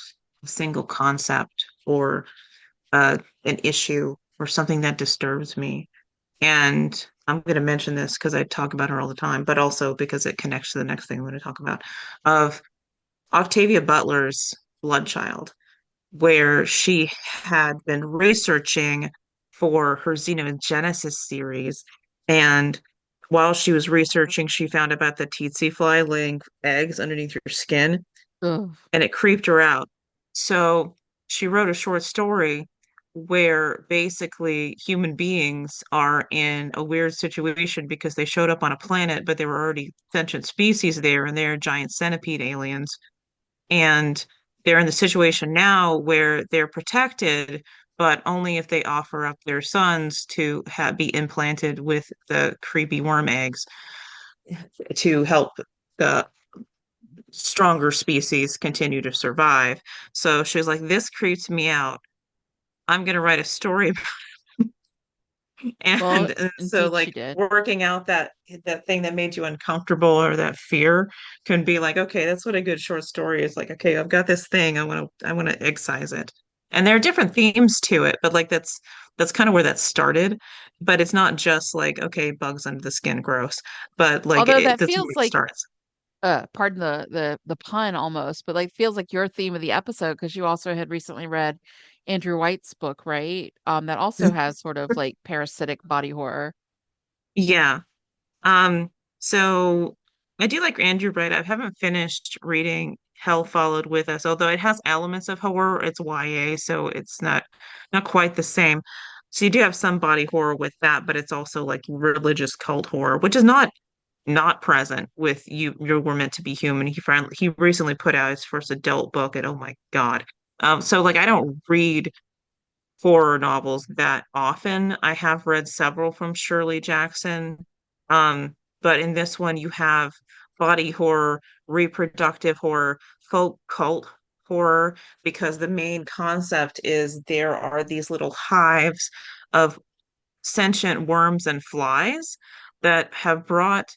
Speaker 2: a single concept or an issue or something that disturbs me. And I'm going to mention this because I talk about her all the time, but also because it connects to the next thing I'm going to talk about of Octavia Butler's Bloodchild, where she had been researching for her Xenogenesis series. And while she was researching, she found about the tsetse fly laying eggs underneath your skin,
Speaker 1: Ugh.
Speaker 2: and it creeped her out. So she wrote a short story where basically human beings are in a weird situation because they showed up on a planet, but there were already sentient species there, and they're giant centipede aliens. And they're in the situation now where they're protected, but only if they offer up their sons to be implanted with the creepy worm eggs to help the stronger species continue to survive. So she was like, this creeps me out. I'm going to write a story.
Speaker 1: Well,
Speaker 2: And so
Speaker 1: indeed
Speaker 2: like
Speaker 1: she did.
Speaker 2: working out that thing that made you uncomfortable or that fear can be like, okay, that's what a good short story is like. Okay, I've got this thing. I want to excise it. And there are different themes to it, but like that's kind of where that started. But it's not just like, okay, bugs under the skin, gross. But like
Speaker 1: Although that
Speaker 2: that's where
Speaker 1: feels
Speaker 2: it
Speaker 1: like
Speaker 2: starts.
Speaker 1: pardon the pun almost, but like feels like your theme of the episode because you also had recently read Andrew White's book, right? That also has sort of like parasitic body horror.
Speaker 2: Yeah. Um, so I do like Andrew Wright. I haven't finished reading. Hell Followed With Us, although it has elements of horror. It's YA, so it's not quite the same. So you do have some body horror with that, but it's also like religious cult horror, which is not present with You Were Meant to Be Human. He recently put out his first adult book, and oh my God. So like I don't read horror novels that often. I have read several from Shirley Jackson. But in this one, you have body horror, reproductive horror, folk cult horror, because the main concept is there are these little hives of sentient worms and flies that have brought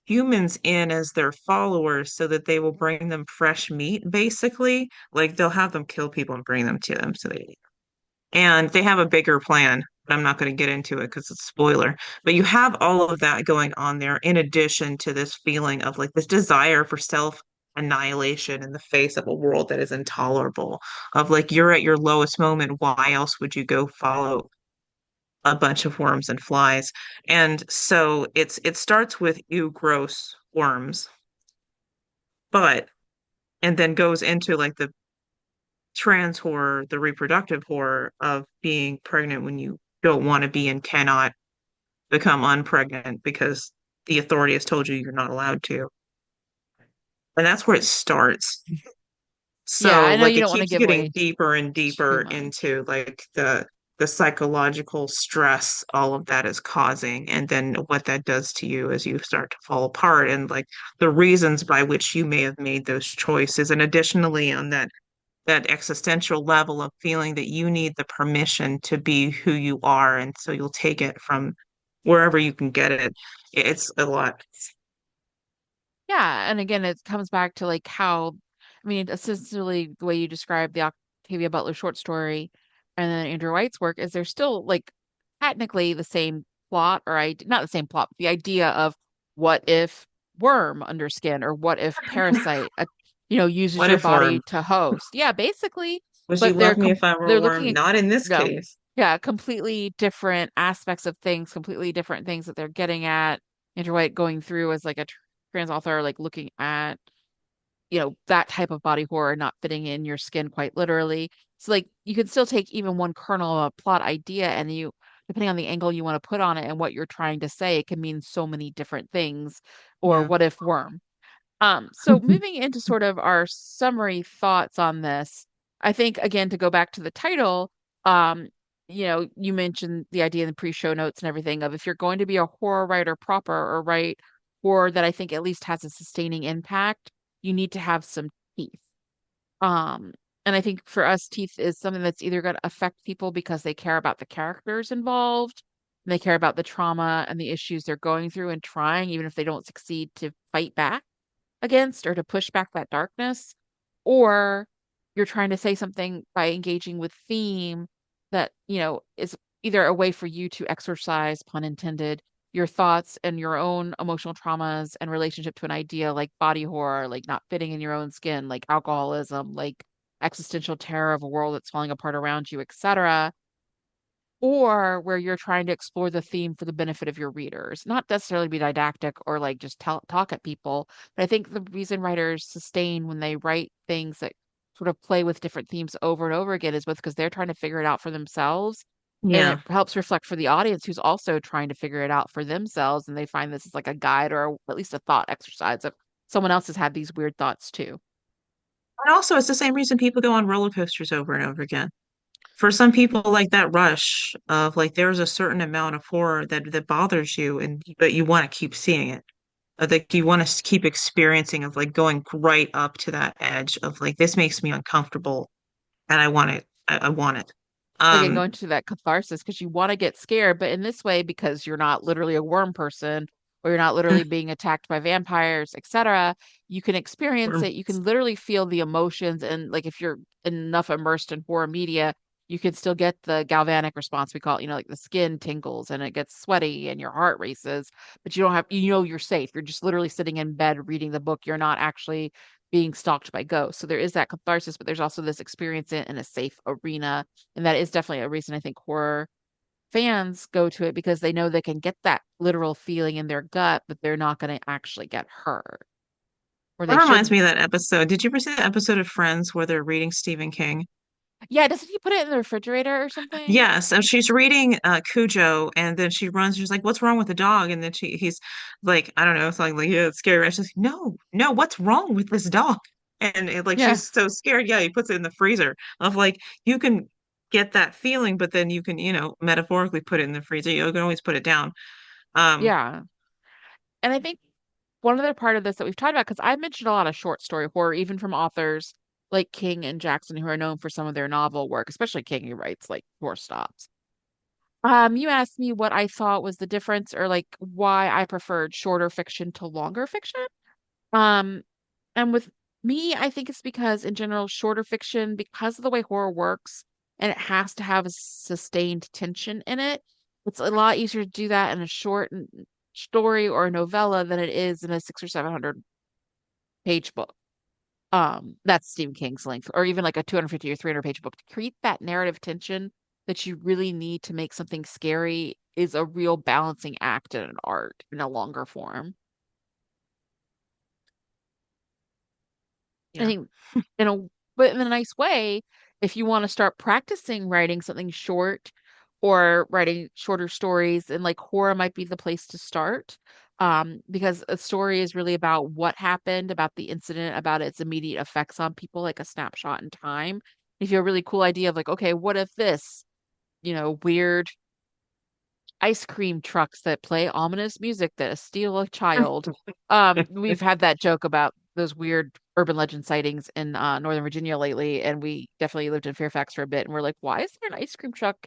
Speaker 2: humans in as their followers so that they will bring them fresh meat, basically. Like they'll have them kill people and bring them to them so they and they have a bigger plan, but I'm not going to get into it because it's a spoiler. But you have all of that going on there in addition to this feeling of like this desire for self annihilation in the face of a world that is intolerable. Of like you're at your lowest moment, why else would you go follow a bunch of worms and flies? And so it starts with ew, gross worms, but and then goes into like the trans horror, the reproductive horror of being pregnant when you don't want to be and cannot become unpregnant because the authority has told you you're not allowed to. And that's where it starts.
Speaker 1: Yeah,
Speaker 2: So
Speaker 1: I know
Speaker 2: like
Speaker 1: you
Speaker 2: it
Speaker 1: don't want to
Speaker 2: keeps
Speaker 1: give
Speaker 2: getting
Speaker 1: away
Speaker 2: deeper and
Speaker 1: too
Speaker 2: deeper
Speaker 1: much.
Speaker 2: into like the psychological stress all of that is causing and then what that does to you as you start to fall apart and like the reasons by which you may have made those choices and additionally on that existential level of feeling that you need the permission to be who you are. And so you'll take it from wherever you can get it. It's a lot.
Speaker 1: Yeah, and again, it comes back to like how, I mean, essentially the way you describe the Octavia Butler short story and then Andrew White's work is they're still like technically the same plot, or I not the same plot, but the idea of what if worm under skin, or what if parasite, uses
Speaker 2: What
Speaker 1: your
Speaker 2: if
Speaker 1: body
Speaker 2: worm?
Speaker 1: to host. Yeah, basically,
Speaker 2: Would you
Speaker 1: but
Speaker 2: love me if I were a
Speaker 1: they're looking
Speaker 2: worm?
Speaker 1: at
Speaker 2: Not in this
Speaker 1: no,
Speaker 2: case.
Speaker 1: yeah, completely different aspects of things, completely different things that they're getting at. Andrew White going through as like a trans author, like looking at, that type of body horror not fitting in your skin quite literally. So like you can still take even one kernel of a plot idea and depending on the angle you want to put on it and what you're trying to say, it can mean so many different things. Or
Speaker 2: Yeah.
Speaker 1: what if worm? So moving into sort of our summary thoughts on this, I think again to go back to the title, um, you mentioned the idea in the pre-show notes and everything of if you're going to be a horror writer proper or write horror that I think at least has a sustaining impact, you need to have some teeth. Um, and I think for us, teeth is something that's either going to affect people because they care about the characters involved, and they care about the trauma and the issues they're going through and trying, even if they don't succeed to fight back against or to push back that darkness, or you're trying to say something by engaging with theme that, is either a way for you to exercise, pun intended, your thoughts and your own emotional traumas and relationship to an idea like body horror, like not fitting in your own skin, like alcoholism, like existential terror of a world that's falling apart around you, etc., or where you're trying to explore the theme for the benefit of your readers, not necessarily be didactic or like just talk at people. But I think the reason writers sustain when they write things that sort of play with different themes over and over again is both because they're trying to figure it out for themselves. And it
Speaker 2: Yeah.
Speaker 1: helps reflect for the audience who's also trying to figure it out for themselves. And they find this is like a guide or at least a thought exercise of someone else has had these weird thoughts too.
Speaker 2: And also, it's the same reason people go on roller coasters over and over again. For some people, like that rush of like there's a certain amount of horror that bothers you, and but you want to keep seeing it. Like you want to keep experiencing of like going right up to that edge of like this makes me uncomfortable and I want it. I want it.
Speaker 1: Again,
Speaker 2: Um,
Speaker 1: going to that catharsis because you want to get scared, but in this way, because you're not literally a worm person or you're not literally being attacked by vampires, etc., you can experience
Speaker 2: or-
Speaker 1: it. You can literally feel the emotions. And like if you're enough immersed in horror media, you can still get the galvanic response we call it, like the skin tingles and it gets sweaty and your heart races, but you don't have, you're safe. You're just literally sitting in bed reading the book. You're not actually being stalked by ghosts. So there is that catharsis, but there's also this experience in a safe arena, and that is definitely a reason I think horror fans go to it because they know they can get that literal feeling in their gut, but they're not going to actually get hurt. or
Speaker 2: That
Speaker 1: they
Speaker 2: reminds
Speaker 1: shouldn't.
Speaker 2: me of that episode. Did you ever see that episode of Friends where they're reading Stephen King?
Speaker 1: Yeah, doesn't he put it in the refrigerator or something?
Speaker 2: Yes, and she's reading Cujo, and then she runs. She's like, "What's wrong with the dog?" And then he's like, "I don't know, something like, yeah, it's scary." Right? She's like, "No, no, what's wrong with this dog?" And like
Speaker 1: Yeah,
Speaker 2: she's so scared. Yeah, he puts it in the freezer. Of like you can get that feeling, but then you can, metaphorically put it in the freezer. You can always put it down. Um,
Speaker 1: yeah. And I think one other part of this that we've talked about, because I mentioned a lot of short story horror, even from authors like King and Jackson, who are known for some of their novel work, especially King, who writes like four stops. You asked me what I thought was the difference or like why I preferred shorter fiction to longer fiction. Um, and with me, I think it's because in general, shorter fiction, because of the way horror works, and it has to have a sustained tension in it, it's a lot easier to do that in a short story or a novella than it is in a six or 700 page book. That's Stephen King's length, or even like a 250 or 300 page book. To create that narrative tension that you really need to make something scary is a real balancing act in an art in a longer form. I
Speaker 2: yeah.
Speaker 1: think in a but in a nice way, if you want to start practicing writing something short or writing shorter stories, and like horror might be the place to start. Because a story is really about what happened, about the incident, about its immediate effects on people, like a snapshot in time. If you have a really cool idea of like, okay, what if this, weird ice cream trucks that play ominous music that steal a child. We've had that joke about those weird urban legend sightings in Northern Virginia lately, and we definitely lived in Fairfax for a bit, and we're like, why is there an ice cream truck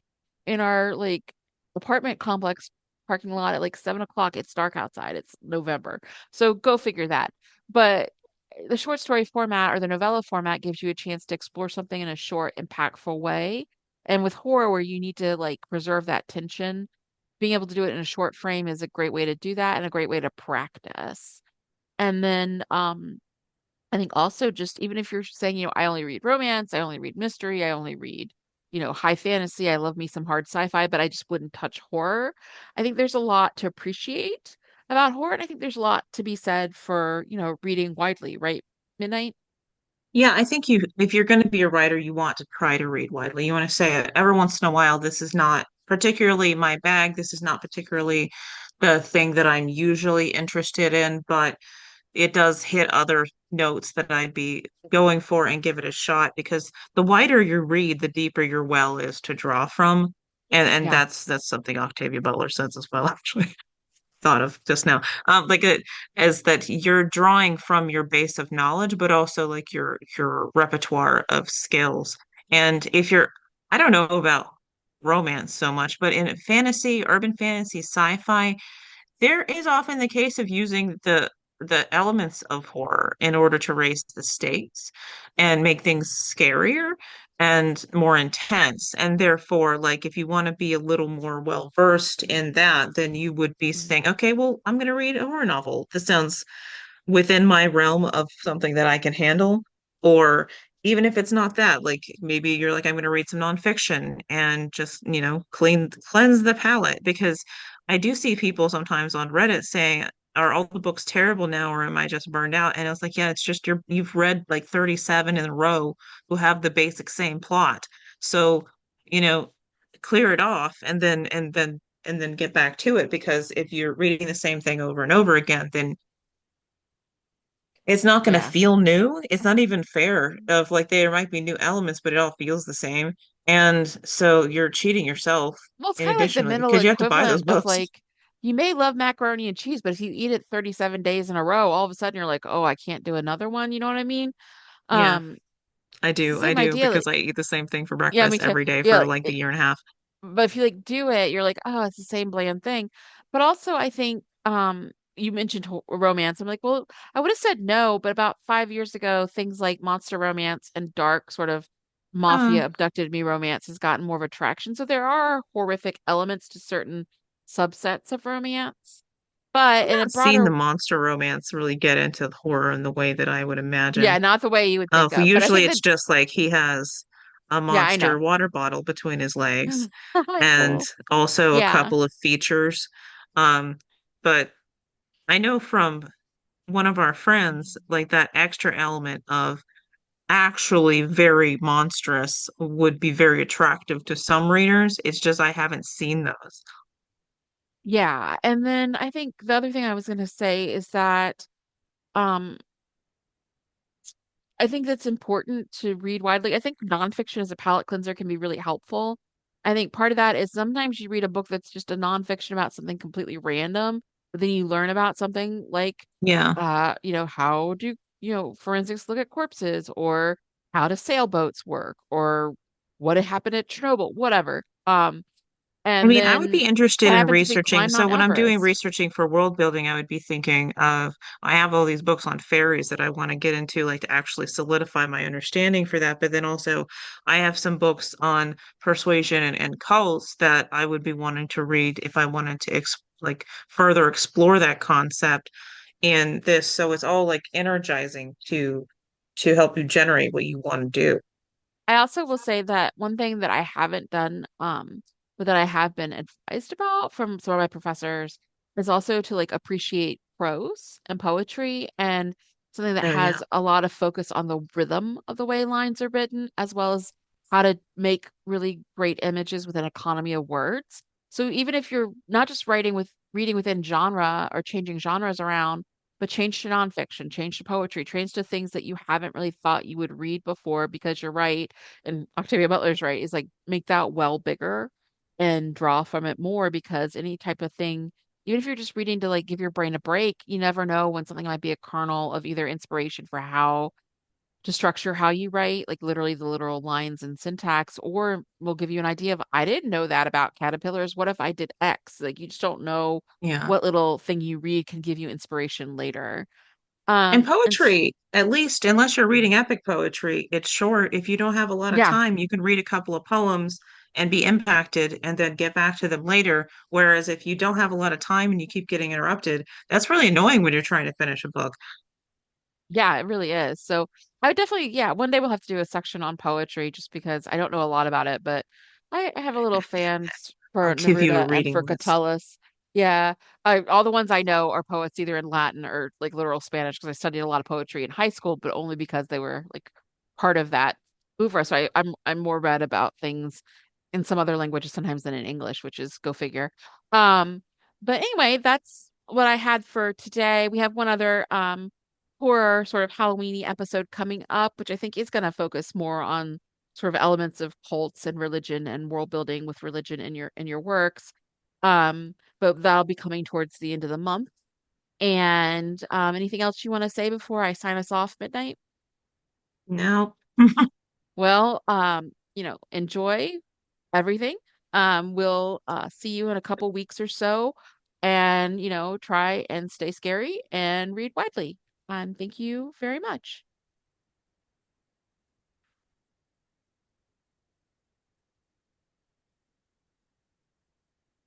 Speaker 1: in our like apartment complex parking lot at like 7 o'clock? It's dark outside. It's November. So go figure that. But the short story format or the novella format gives you a chance to explore something in a short, impactful way. And with horror, where you need to like preserve that tension, being able to do it in a short frame is a great way to do that and a great way to practice. And then I think also just even if you're saying, I only read romance, I only read mystery, I only read, high fantasy, I love me some hard sci-fi, but I just wouldn't touch horror. I think there's a lot to appreciate about horror, and I think there's a lot to be said for, reading widely, right? Midnight?
Speaker 2: Yeah, I think if you're going to be a writer, you want to try to read widely. You want to say every once in a while, this is not particularly my bag. This is not particularly the thing that I'm usually interested in, but it does hit other notes that I'd be going for and give it a shot because the wider you read, the deeper your well is to draw from. And
Speaker 1: Yeah,
Speaker 2: that's something Octavia Butler says as well, actually thought of just now. Like it as that you're drawing from your base of knowledge, but also like your repertoire of skills. And if you're, I don't know about romance so much, but in fantasy, urban fantasy, sci-fi, there is often the case of using the elements of horror in order to raise the stakes and make things scarier and more intense. And therefore, like if you want to be a little more well versed in that, then you would be
Speaker 1: mm,
Speaker 2: saying, okay, well, I'm going to read a horror novel. This sounds within my realm of something that I can handle. Or even if it's not that, like maybe you're like, I'm going to read some nonfiction and just, cleanse the palate. Because I do see people sometimes on Reddit saying, are all the books terrible now, or am I just burned out? And I was like, yeah, it's just you've read like 37 in a row who have the basic same plot. So, you know, clear it off and then get back to it. Because if you're reading the same thing over and over again, then it's not going to
Speaker 1: yeah.
Speaker 2: feel new. It's not even fair of like there might be new elements, but it all feels the same. And so you're cheating yourself
Speaker 1: Well, it's
Speaker 2: in
Speaker 1: kind of like the
Speaker 2: addition
Speaker 1: mental
Speaker 2: because you have to buy those
Speaker 1: equivalent of
Speaker 2: books.
Speaker 1: like, you may love macaroni and cheese, but if you eat it 37 days in a row, all of a sudden you're like, oh, I can't do another one. You know what I mean?
Speaker 2: Yeah,
Speaker 1: Um,
Speaker 2: I
Speaker 1: it's the
Speaker 2: do. I
Speaker 1: same
Speaker 2: do
Speaker 1: idea.
Speaker 2: because
Speaker 1: Like,
Speaker 2: I eat the same thing for
Speaker 1: yeah, me
Speaker 2: breakfast
Speaker 1: too.
Speaker 2: every day
Speaker 1: Yeah,
Speaker 2: for
Speaker 1: like,
Speaker 2: like a year and a half.
Speaker 1: but if you like do it, you're like, oh, it's the same bland thing. But also, I think you mentioned romance. I'm like, well, I would have said no, but about 5 years ago, things like monster romance and dark sort of
Speaker 2: Uh,
Speaker 1: mafia abducted me romance has gotten more of a traction. So there are horrific elements to certain subsets of romance, but
Speaker 2: I've
Speaker 1: in a
Speaker 2: not seen the
Speaker 1: broader,
Speaker 2: monster romance really get into horror in the way that I would imagine.
Speaker 1: yeah, not the way you would think of. But I
Speaker 2: Usually
Speaker 1: think
Speaker 2: it's
Speaker 1: that,
Speaker 2: just like he has a
Speaker 1: yeah, I know.
Speaker 2: monster water bottle between his legs
Speaker 1: Like,
Speaker 2: and
Speaker 1: cool.
Speaker 2: also a
Speaker 1: Yeah.
Speaker 2: couple of features. Um, but I know from one of our friends, like that extra element of actually very monstrous would be very attractive to some readers. It's just I haven't seen those.
Speaker 1: Yeah. And then I think the other thing I was going to say is that um, I think that's important to read widely. I think nonfiction as a palate cleanser can be really helpful. I think part of that is sometimes you read a book that's just a nonfiction about something completely random, but then you learn about something like,
Speaker 2: Yeah.
Speaker 1: how do, forensics look at corpses or how do sailboats work or what had happened at Chernobyl, whatever.
Speaker 2: I
Speaker 1: And
Speaker 2: mean, I would
Speaker 1: then
Speaker 2: be interested
Speaker 1: what
Speaker 2: in
Speaker 1: happens if they
Speaker 2: researching.
Speaker 1: climb
Speaker 2: So
Speaker 1: Mount
Speaker 2: when I'm doing
Speaker 1: Everest?
Speaker 2: researching for world building, I would be thinking of, I have all these books on fairies that I want to get into, like to actually solidify my understanding for that. But then also I have some books on persuasion and cults that I would be wanting to read if I wanted to like further explore that concept in this. So it's all like energizing to help you generate what you want to do.
Speaker 1: I also will say that one thing that I haven't done, but that I have been advised about from some of my professors is also to like appreciate prose and poetry and something that
Speaker 2: Oh yeah.
Speaker 1: has a lot of focus on the rhythm of the way lines are written, as well as how to make really great images with an economy of words. So even if you're not just writing with reading within genre or changing genres around, but change to nonfiction, change to poetry, change to things that you haven't really thought you would read before because you're right and Octavia Butler's right, is like make that well bigger and draw from it more because any type of thing, even if you're just reading to like give your brain a break, you never know when something might be a kernel of either inspiration for how to structure how you write, like literally the literal lines and syntax, or will give you an idea of, I didn't know that about caterpillars. What if I did X? Like you just don't know
Speaker 2: Yeah.
Speaker 1: what little thing you read can give you inspiration later.
Speaker 2: And
Speaker 1: And
Speaker 2: poetry, at least, unless you're reading epic poetry, it's short. If you don't have a lot of
Speaker 1: yeah,
Speaker 2: time, you can read a couple of poems and be impacted and then get back to them later. Whereas if you don't have a lot of time and you keep getting interrupted, that's really annoying when you're trying to finish a book.
Speaker 1: yeah, it really is. So I would definitely, yeah, one day we'll have to do a section on poetry just because I don't know a lot about it, but I have a little fans
Speaker 2: I'll
Speaker 1: for
Speaker 2: give you a
Speaker 1: Neruda and
Speaker 2: reading
Speaker 1: for
Speaker 2: list.
Speaker 1: Catullus. Yeah, all the ones I know are poets either in Latin or like literal Spanish because I studied a lot of poetry in high school, but only because they were like part of that oeuvre. So I'm more read about things in some other languages sometimes than in English, which is go figure. Um, but anyway, that's what I had for today. We have one other horror sort of Halloweeny episode coming up, which I think is going to focus more on sort of elements of cults and religion and world building with religion in your works. But that'll be coming towards the end of the month. And anything else you want to say before I sign us off midnight?
Speaker 2: No.
Speaker 1: Well, enjoy everything. We'll see you in a couple weeks or so, and try and stay scary and read widely. Thank you very much.